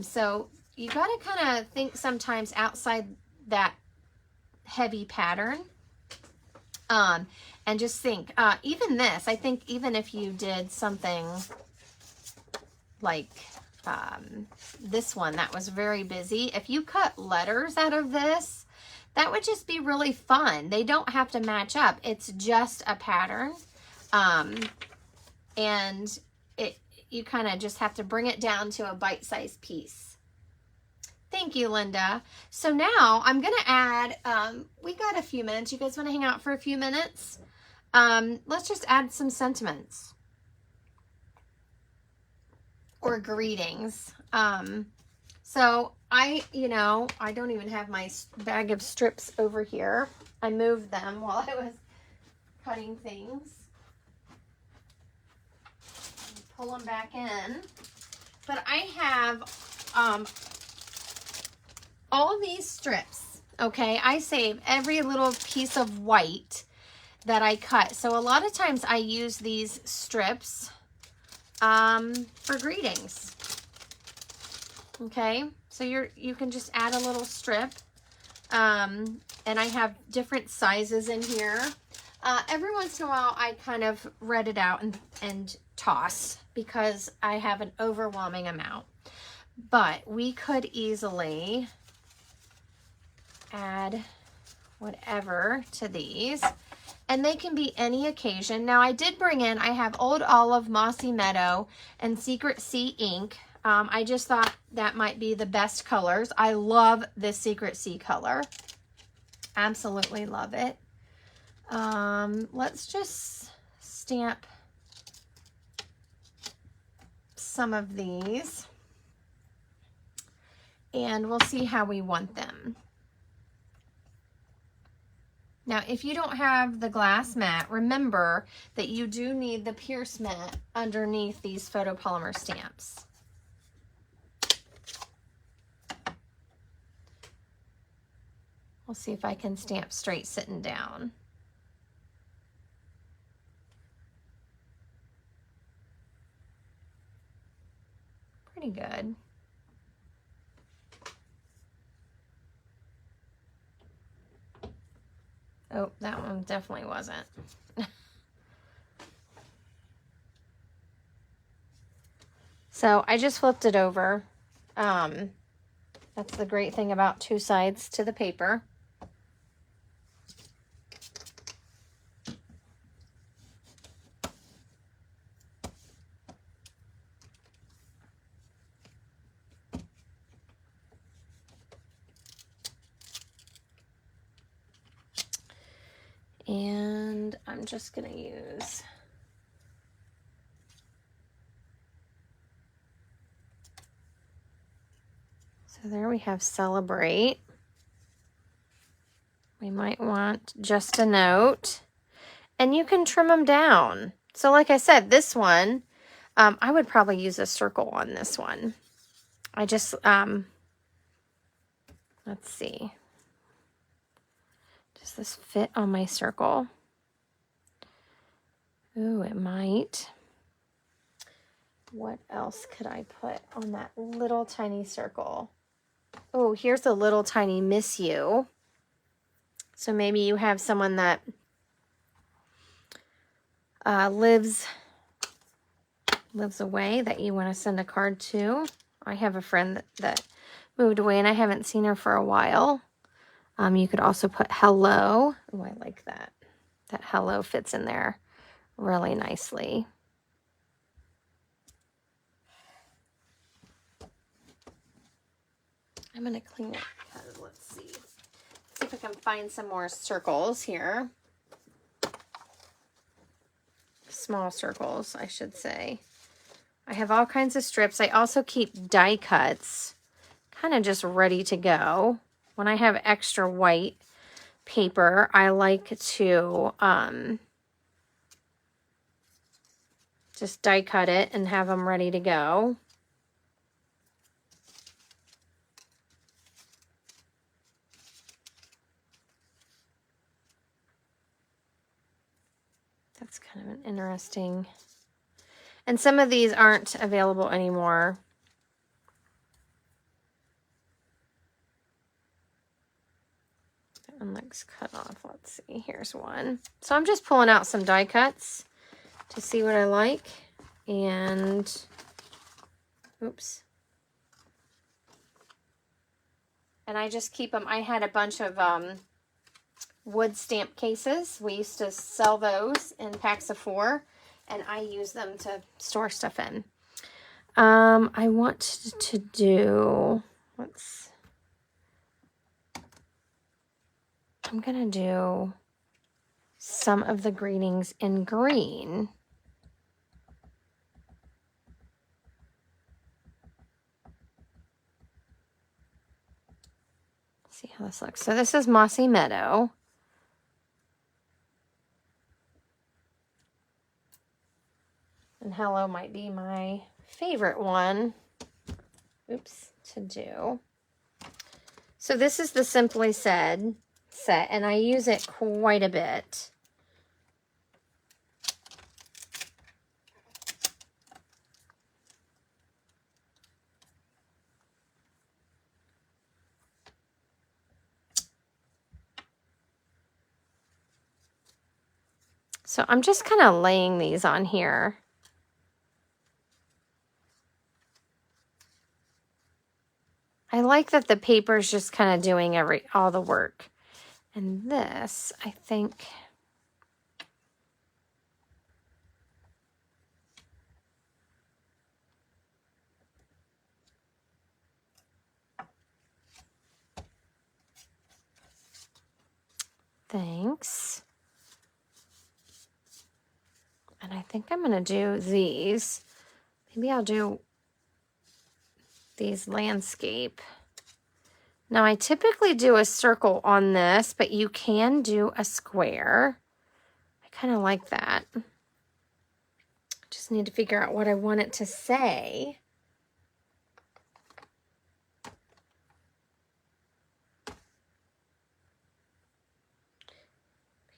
So you got to kind of think sometimes outside that heavy pattern. And just think, even this, I think even if you did something like this one that was very busy, if you cut letters out of this, that would just be really fun. They don't have to match up. It's just a pattern. And you kind of just have to bring it down to a bite-sized piece. Thank you, Linda. So now I'm going to add, we got a few minutes. You guys want to hang out for a few minutes? Let's just add some sentiments or greetings. So I don't even have my bag of strips over here. I moved them while I was cutting things. Pull them back in. But I have, all these strips, okay? I save every little piece of white that I cut. So a lot of times I use these strips for greetings. Okay, so you can just add a little strip. And I have different sizes in here. Every once in a while I kind of red it out and toss because I have an overwhelming amount. But we could easily add whatever to these, and they can be any occasion. Now I did bring in, I have Old Olive, Mossy Meadow, and Secret Sea ink. I just thought that might be the best colors. I love this Secret Sea color. Absolutely love it. Let's just stamp some of these, and we'll see how we want them. Now, if you don't have the glass mat, remember that you do need the Pierce mat underneath these photopolymer stamps. We'll see if I can stamp straight sitting down. Pretty good. Oh, that one definitely wasn't. So I just flipped it over. That's the great thing about two sides to the paper. And I'm just going to use so there we have celebrate. We might want just a note, and you can trim them down. So like I said, this one, I would probably use a circle on this one. I just, let's see. Does this fit on my circle? Ooh, it might. What else could I put on that little tiny circle? Oh, here's a little tiny miss you. So maybe you have someone that lives away that you want to send a card to. I have a friend that moved away and I haven't seen her for a while. You could also put hello. Oh, I like that. That hello fits in there really nicely. I'm going to clean it because let's see if I can find some more circles here. Small circles, I should say. I have all kinds of strips. I also keep die cuts kind of just ready to go. When I have extra white paper, I like to just die cut it and have them ready to go. That's kind of an interesting. And some of these aren't available anymore. That one looks cut off. Let's see. Here's one. So I'm just pulling out some die cuts to see what I like. And, oops. And I just keep them. I had a bunch of wood stamp cases. We used to sell those in packs of 4, and I use them to store stuff in. I want to do, I'm gonna do some of the greetings in green. Let's see how this looks. So this is Mossy Meadow. And hello might be my favorite one, oops, to do. So this is the Simply Said set, and I use it quite a bit. So I'm just kind of laying these on here. I like that the paper is just kind of doing all the work. And this, I think, thanks. And I think I'm going to do these. Maybe I'll do these landscape. Now, I typically do a circle on this, but you can do a square. I kind of like that. Just need to figure out what I want it to say.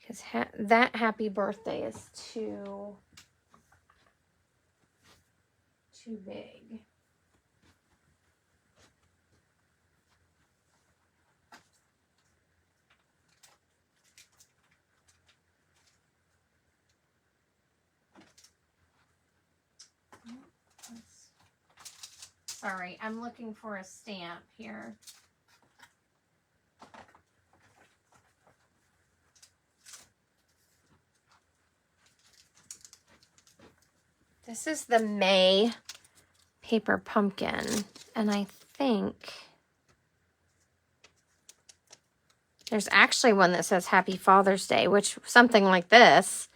because that happy birthday is too big. Sorry, I'm looking for a stamp here. This is the May paper pumpkin, and I think there's actually one that says Happy Father's Day, which something like this,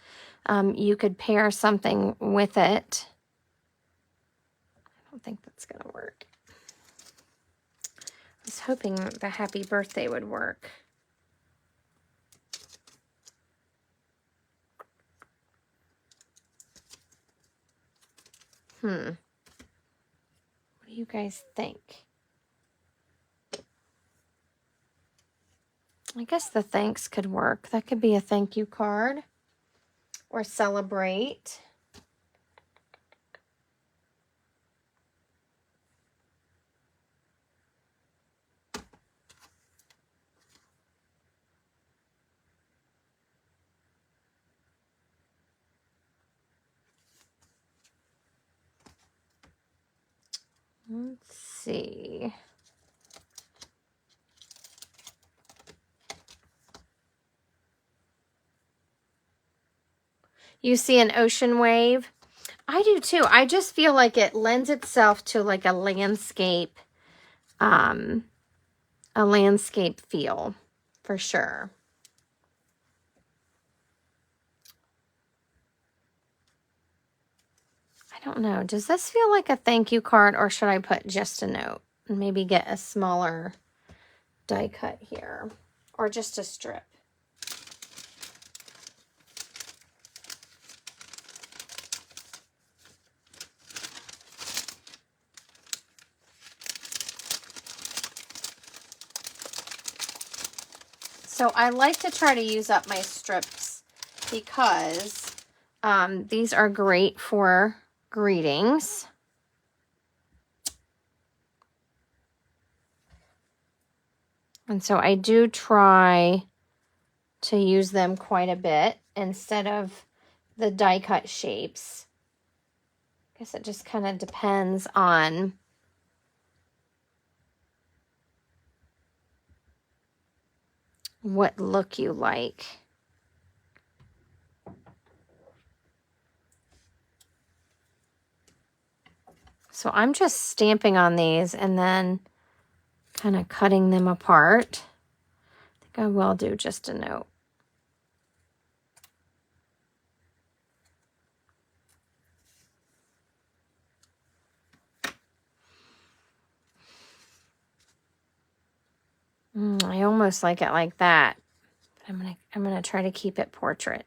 you could pair something with it. I don't think that's going to work. I was hoping the happy birthday would work. What do you guys think? I guess the thanks could work. That could be a thank you card or celebrate. Let's see. You see an ocean wave? I do too. I just feel like it lends itself to like a landscape feel for sure. I don't know. Does this feel like a thank you card, or should I put just a note and maybe get a smaller die cut here, or just a strip? So I like to try to use up my strips because these are great for greetings. And so I do try to use them quite a bit instead of the die cut shapes. I guess it just kind of depends on what look you like. So I'm just stamping on these and then kind of cutting them apart. I think I will do just a note. I almost like it like that. But I'm gonna try to keep it portrait.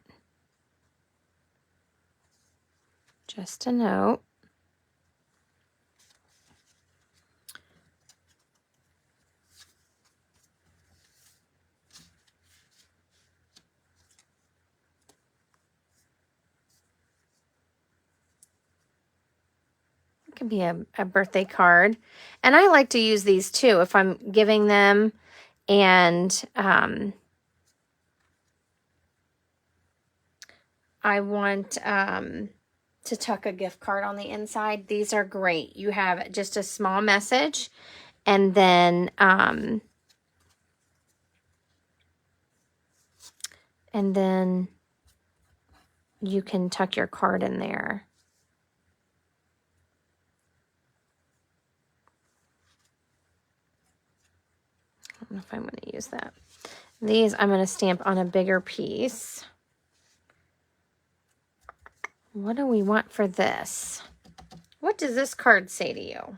Just a note. It could be a birthday card. And I like to use these too if I'm giving them and I want to tuck a gift card on the inside. These are great. You have just a small message and then you can tuck your card in there. I don't know if I'm going to use that. These I'm going to stamp on a bigger piece. What do we want for this? What does this card say to you?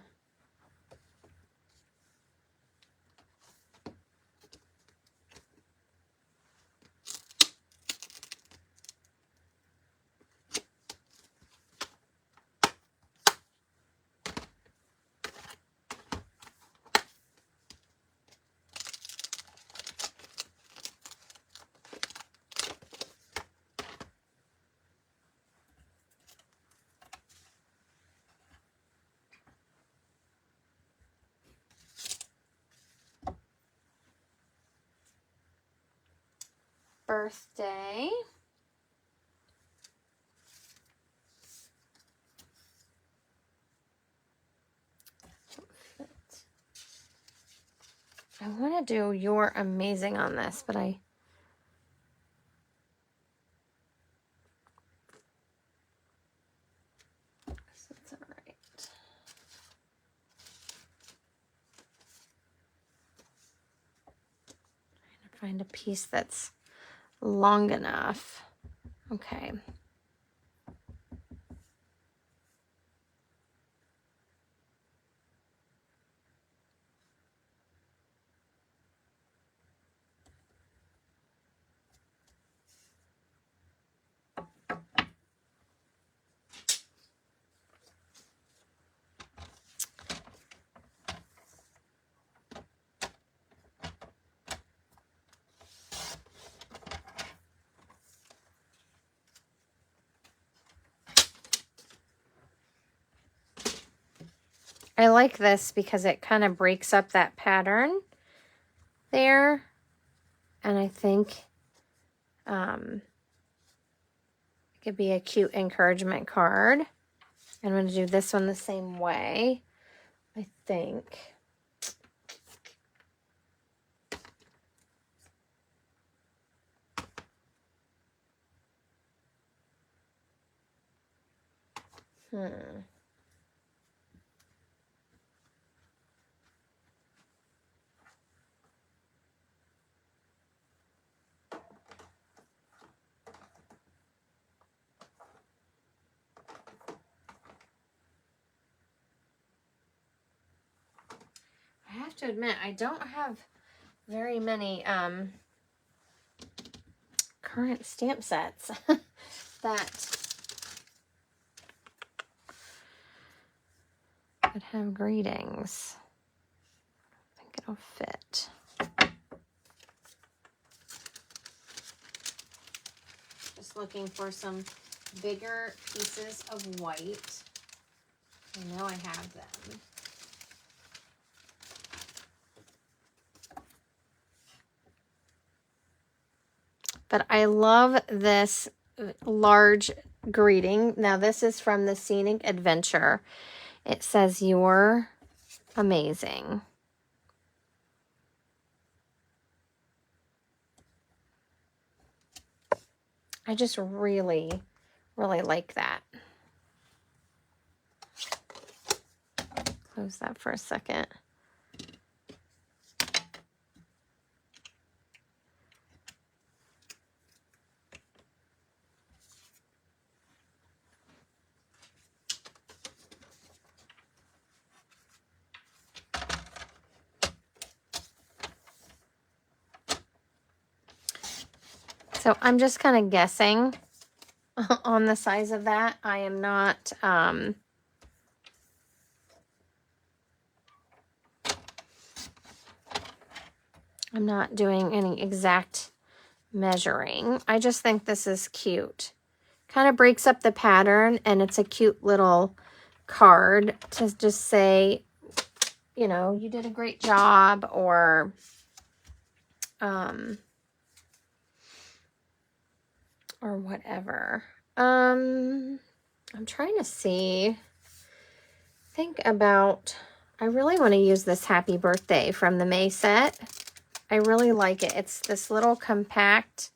birthday. I want to do You're Amazing on this, but I guess that's all right. Trying to find a piece that's long enough. Okay. I like this because it kind of breaks up that pattern there. And I think it could be a cute encouragement card. I'm going to do this one the same way, I think. I have to admit, I don't have very many current stamp sets that would have greetings. I think it'll fit. Just looking for some bigger pieces of white. I know I have them. But I love this large greeting. Now this is from the Scenic Adventure. It says, "You're amazing." I just really, really like that. Close that for a second. So I'm just kind of guessing on the size of that. I am not, I'm not doing any exact measuring. I just think this is cute. Kind of breaks up the pattern, and it's a cute little card to just say, you know, you did a great job, or whatever. I'm trying to think about, I really want to use this Happy Birthday from the May set. I really like it. It's this little compact,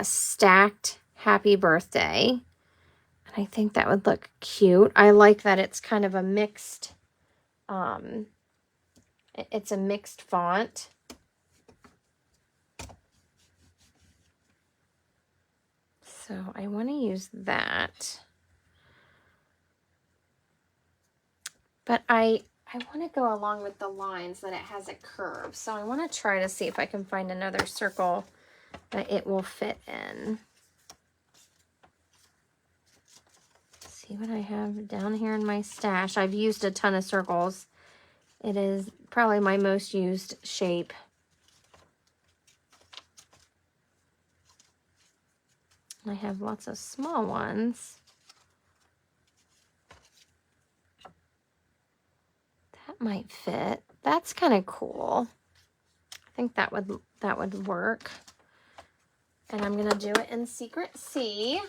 stacked Happy Birthday. And I think that would look cute. I like that it's kind of a mixed, it's a mixed font. So I want to use that. But I want to go along with the lines that it has a curve. So I want to try to see if I can find another circle that it will fit in. See what I have down here in my stash. I've used a ton of circles. It is probably my most used shape. I have lots of small ones. That might fit. That's kind of cool. I think that would work. And I'm going to do it in Secret C.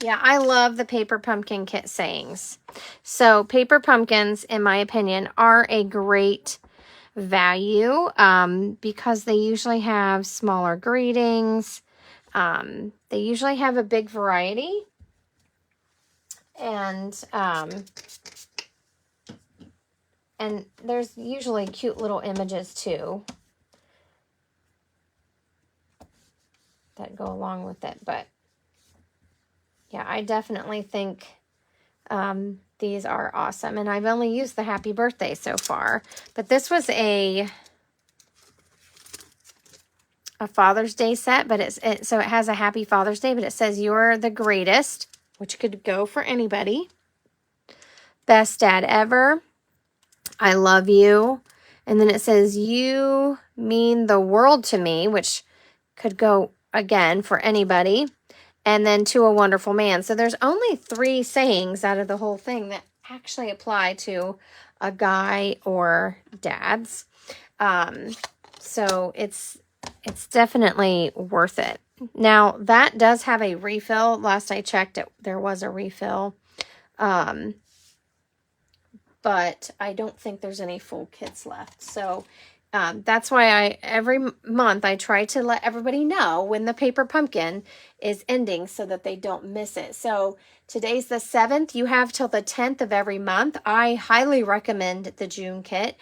Yeah, I love the Paper Pumpkin Kit sayings. So paper pumpkins, in my opinion, are a great value because they usually have smaller greetings. They usually have a big variety. And there's usually cute little images too that go along with it. But yeah, I definitely think these are awesome. And I've only used the Happy Birthday so far. But this was a Father's Day set, but so it has a Happy Father's Day, but it says you're the greatest, which could go for anybody. Best dad ever. I love you. And then it says you mean the world to me, which could go again for anybody. And then to a wonderful man. So there's only 3 sayings out of the whole thing that actually apply to a guy or dads. So it's definitely worth it. Now, that does have a refill. Last I checked, there was a refill. But I don't think there's any full kits left. So that's why every month I try to let everybody know when the Paper Pumpkin is ending so that they don't miss it. So today's the 7th. You have till the 10th of every month. I highly recommend the June kit.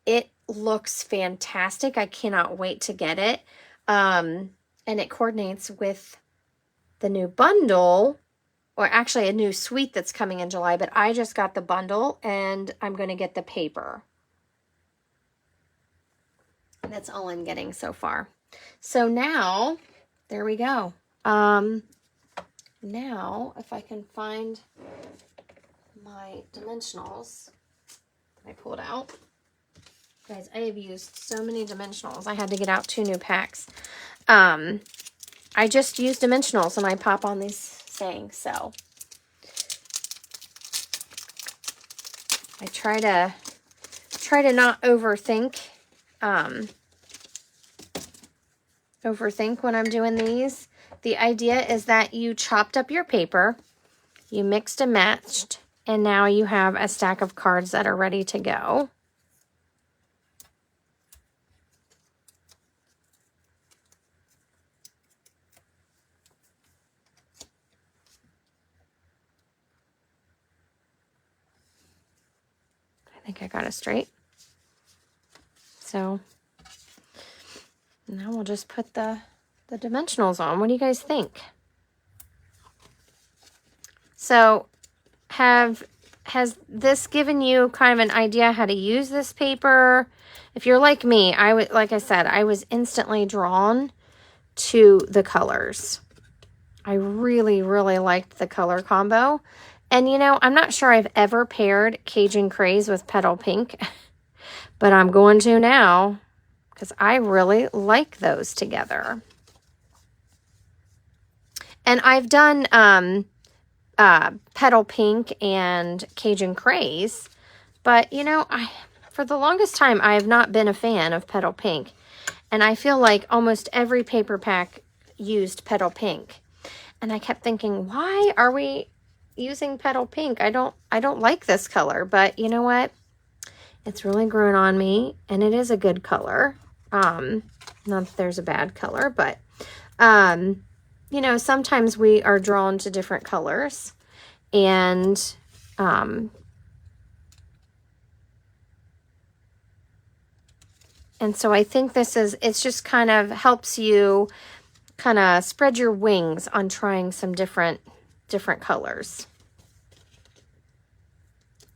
It looks fantastic. I cannot wait to get it. And it coordinates with the new bundle, or actually a new suite that's coming in July, but I just got the bundle and I'm going to get the paper. That's all I'm getting so far. So now, there we go. Now, if I can find my dimensionals that I pulled out. Guys, I have used so many dimensionals. I had to get out 2 new packs. I just use dimensionals and I pop on these sayings. So I try to not overthink when I'm doing these. The idea is that you chopped up your paper, you mixed and matched, and now you have a stack of cards that are ready to go. I think I got it straight. So now we'll just put the dimensionals on. What do you guys think? So has this given you kind of an idea how to use this paper? If you're like me, like I said, I was instantly drawn to the colors. I really, really liked the color combo. And you know, I'm not sure I've ever paired Cajun Craze with Petal Pink, but I'm going to now because I really like those together. And I've done Petal Pink and Cajun Craze, but you know, for the longest time I have not been a fan of Petal Pink, and I feel like almost every paper pack used Petal Pink, and I kept thinking, why are we using Petal Pink? I don't like this color, but you know what? It's really grown on me, and it is a good color. Not that there's a bad color, but you know, sometimes we are drawn to different colors, and so I think it's just kind of helps you kind of spread your wings on trying some different colors.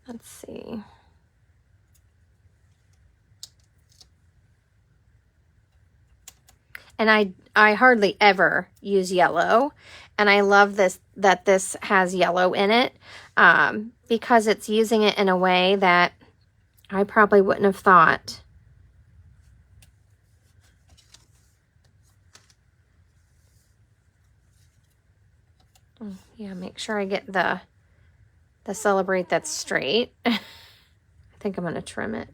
Let's see. And I hardly ever use yellow, and I love that this has yellow in it because it's using it in a way that I probably wouldn't have thought. Oh, yeah, make sure I get the Celebrate that's straight. I think I'm going to trim it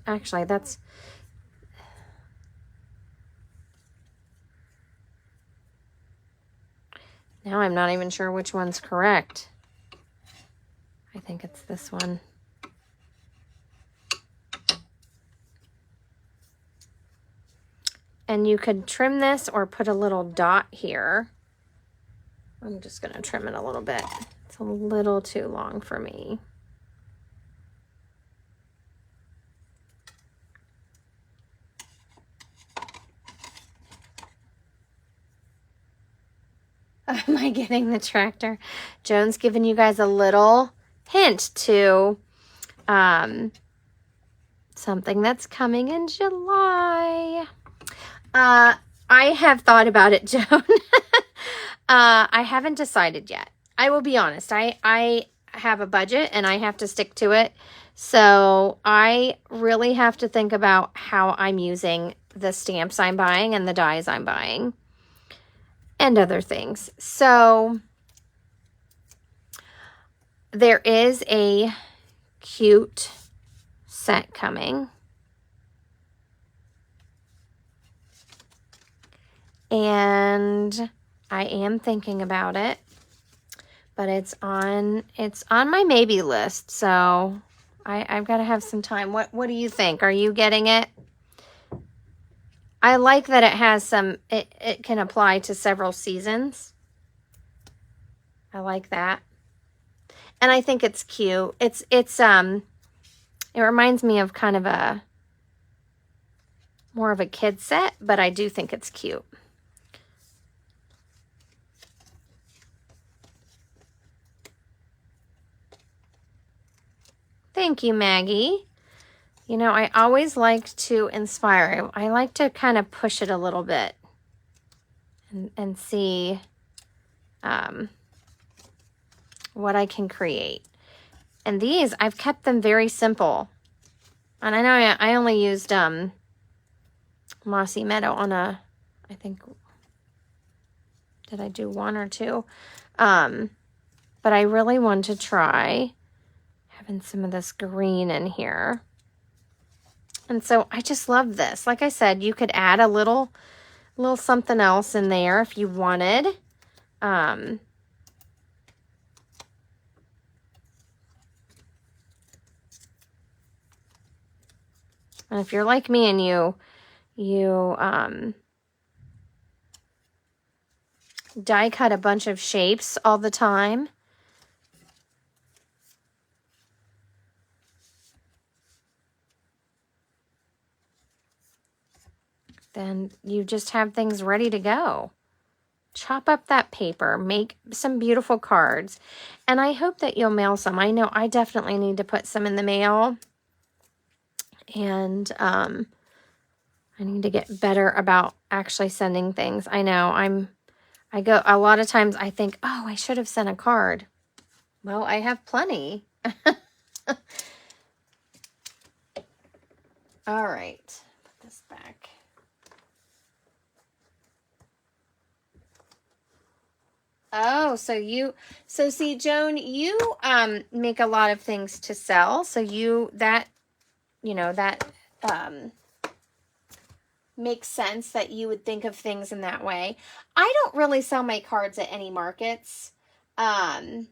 actually, Now I'm not even sure which one's correct. I think it's this one. And you could trim this or put a little dot here. I'm just going to trim it a little bit. It's a little too long for me. Am I getting the tractor? Joan's giving you guys a little hint to something that's coming in July. I have thought about it, Joan. I haven't decided yet. I will be honest. I have a budget and I have to stick to it. So I really have to think about how I'm using the stamps I'm buying and the dies I'm buying and other things. So there is a cute set coming. And I am thinking about it, but it's on my maybe list. So I've got to have some time. What do you think? Are you getting it? I like that it has some, it can apply to several seasons. I like that. And I think it's cute. It reminds me of kind of a, more of a kid set, but I do think it's cute. Thank you, Maggie. You know, I always like to inspire. I like to kind of push it a little bit and see what I can create. And these, I've kept them very simple. And I know I only used Mossy Meadow on I think, did I do one or two? But I really want to try having some of this green in here. And so I just love this. Like I said, you could add a little something else in there if you wanted. And if you're like me and you die cut a bunch of shapes all the time, then you just have things ready to go. Chop up that paper, make some beautiful cards, and I hope that you'll mail some. I know I definitely need to put some in the mail, and I need to get better about actually sending things. I know I go a lot of times I think, oh, I should have sent a card. Well, I have plenty. All right, put this back. Oh, so see, Joan, you make a lot of things to sell. So that makes sense that you would think of things in that way. I don't really sell my cards at any markets. And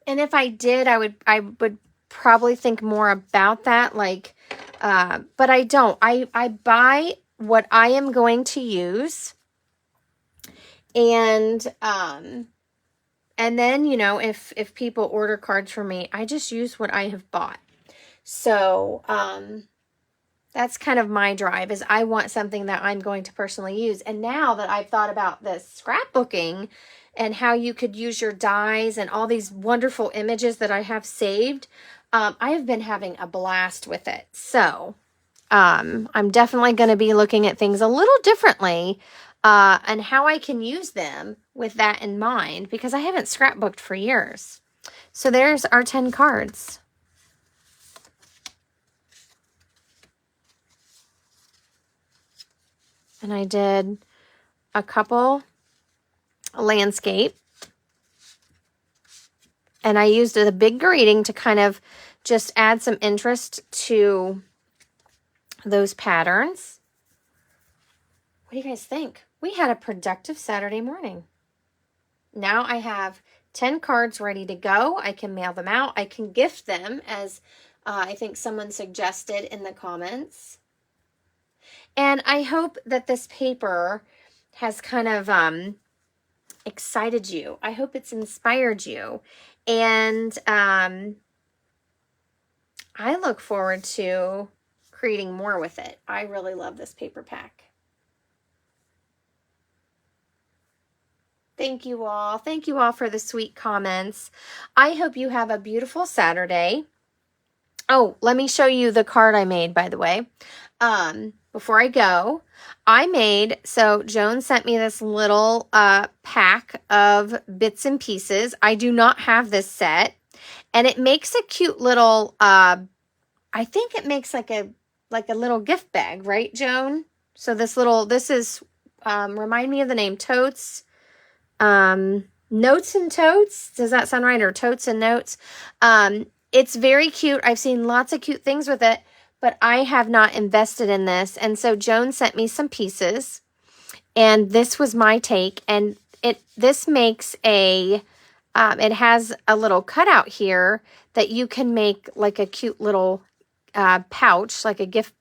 if I did, I would probably think more about that. Like, but I don't. I buy what I am going to use. And then, you know, if people order cards from me, I just use what I have bought. So, that's kind of my drive, is I want something that I'm going to personally use. And now that I've thought about this scrapbooking and how you could use your dies and all these wonderful images that I have saved, I have been having a blast with it. So, I'm definitely going to be looking at things a little differently, and how I can use them with that in mind, because I haven't scrapbooked for years. So there's our 10 cards. And I did a couple landscape. And I used the big greeting to kind of just add some interest to those patterns. What do you guys think? we had a productive Saturday morning. Now I have 10 cards ready to go. I can mail them out. I can gift them, as I think someone suggested in the comments. And I hope that this paper has kind of excited you. I hope it's inspired you. And I look forward to creating more with it. I really love this paper pack. Thank you all. Thank you all for the sweet comments. I hope you have a beautiful Saturday. Oh, let me show you the card I made, by the way. Before I go, so Joan sent me this little pack of bits and pieces. I do not have this set, and it makes a cute little, I think it makes like a little gift bag, right, Joan? So this is, remind me of the name, Totes, Notes and Totes. Does that sound right? Or Totes and Notes. It's very cute. I've seen lots of cute things with it, but I have not invested in this. And so Joan sent me some pieces, and this was my take. And this makes it has a little cutout here that you can make like a cute little pouch, like a gift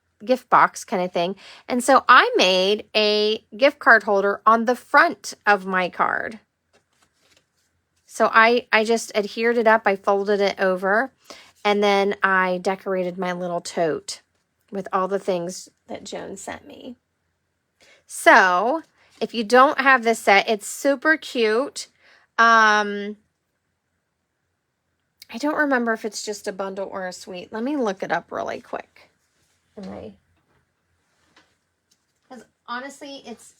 box kind of thing. And so I made a gift card holder on the front of my card. So I just adhered it up. I folded it over, and then I decorated my little tote with all the things that Joan sent me. So if you don't have this set, it's super cute. I don't remember if it's just a bundle or a suite. Let me look it up really quick. Because honestly, it's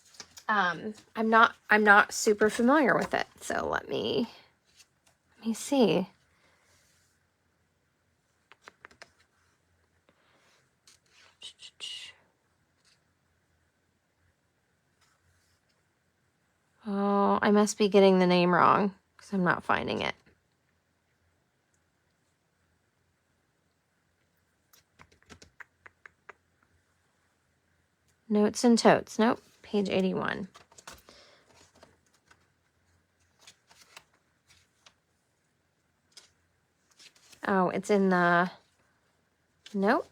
I'm not super familiar with it. So let me see. Oh, I must be getting the name wrong because I'm not finding it. Notes and Totes. Nope, page 81. Oh, it's in the... Nope.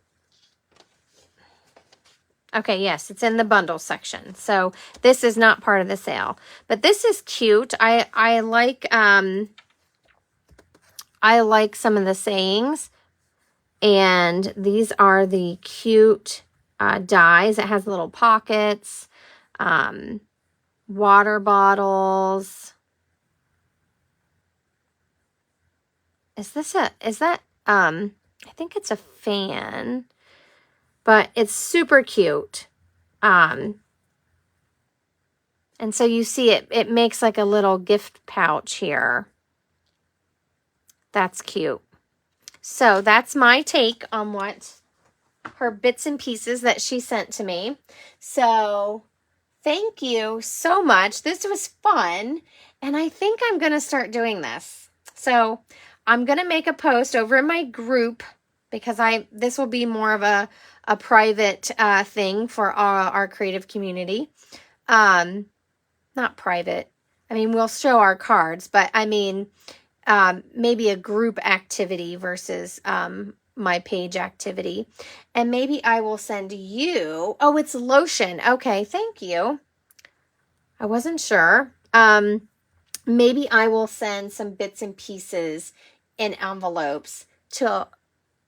Okay, yes, it's in the bundle section. So this is not part of the sale. But this is cute. I like some of the sayings. And these are the cute dies. It has little pockets, water bottles. I think it's a fan, but it's super cute. And so you see it makes like a little gift pouch here. That's cute. So that's my take on what her bits and pieces that she sent to me. So thank you so much. This was fun. And I think I'm going to start doing this. So I'm going to make a post over in my group, because this will be more of a private thing for our creative community. Not private. I mean, we'll show our cards, but I mean, maybe a group activity versus my page activity. And maybe I will send you... Oh, it's lotion. Okay, thank you. I wasn't sure. Maybe I will send some bits and pieces in envelopes to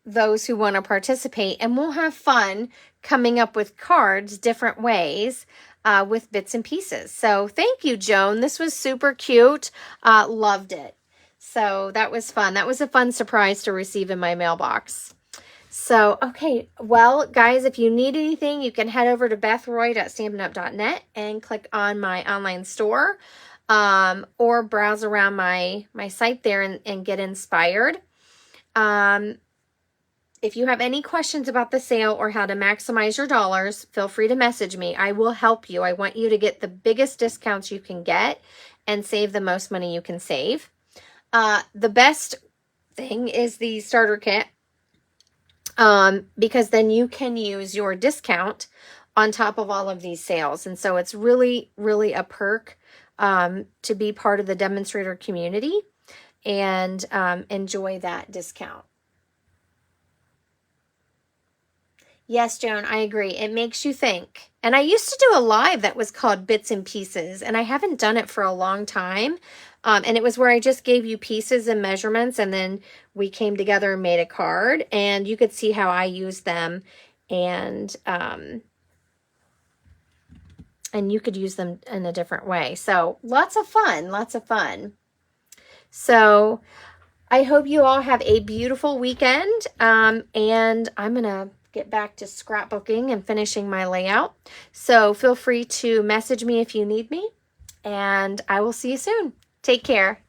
those who want to participate, and we'll have fun coming up with cards different ways with bits and pieces. So thank you, Joan. This was super cute. Loved it. So that was fun. That was a fun surprise to receive in my mailbox. So, okay. Well, guys, if you need anything, you can head over to bethroyd.stampinup.net and click on my online store, or browse around my site there and get inspired. If you have any questions about the sale or how to maximize your dollars, feel free to message me. I will help you. I want you to get the biggest discounts you can get and save the most money you can save. The best thing is the starter kit, because then you can use your discount on top of all of these sales. And so it's really, really a perk to be part of the demonstrator community and enjoy that discount. Yes, Joan, I agree. It makes you think. And I used to do a live that was called Bits and Pieces, and I haven't done it for a long time. And it was where I just gave you pieces and measurements, and then we came together and made a card, and you could see how I used them, and you could use them in a different way. So lots of fun, lots of fun. So I hope you all have a beautiful weekend, and I'm going to get back to scrapbooking and finishing my layout. So feel free to message me if you need me, and I will see you soon. Take care.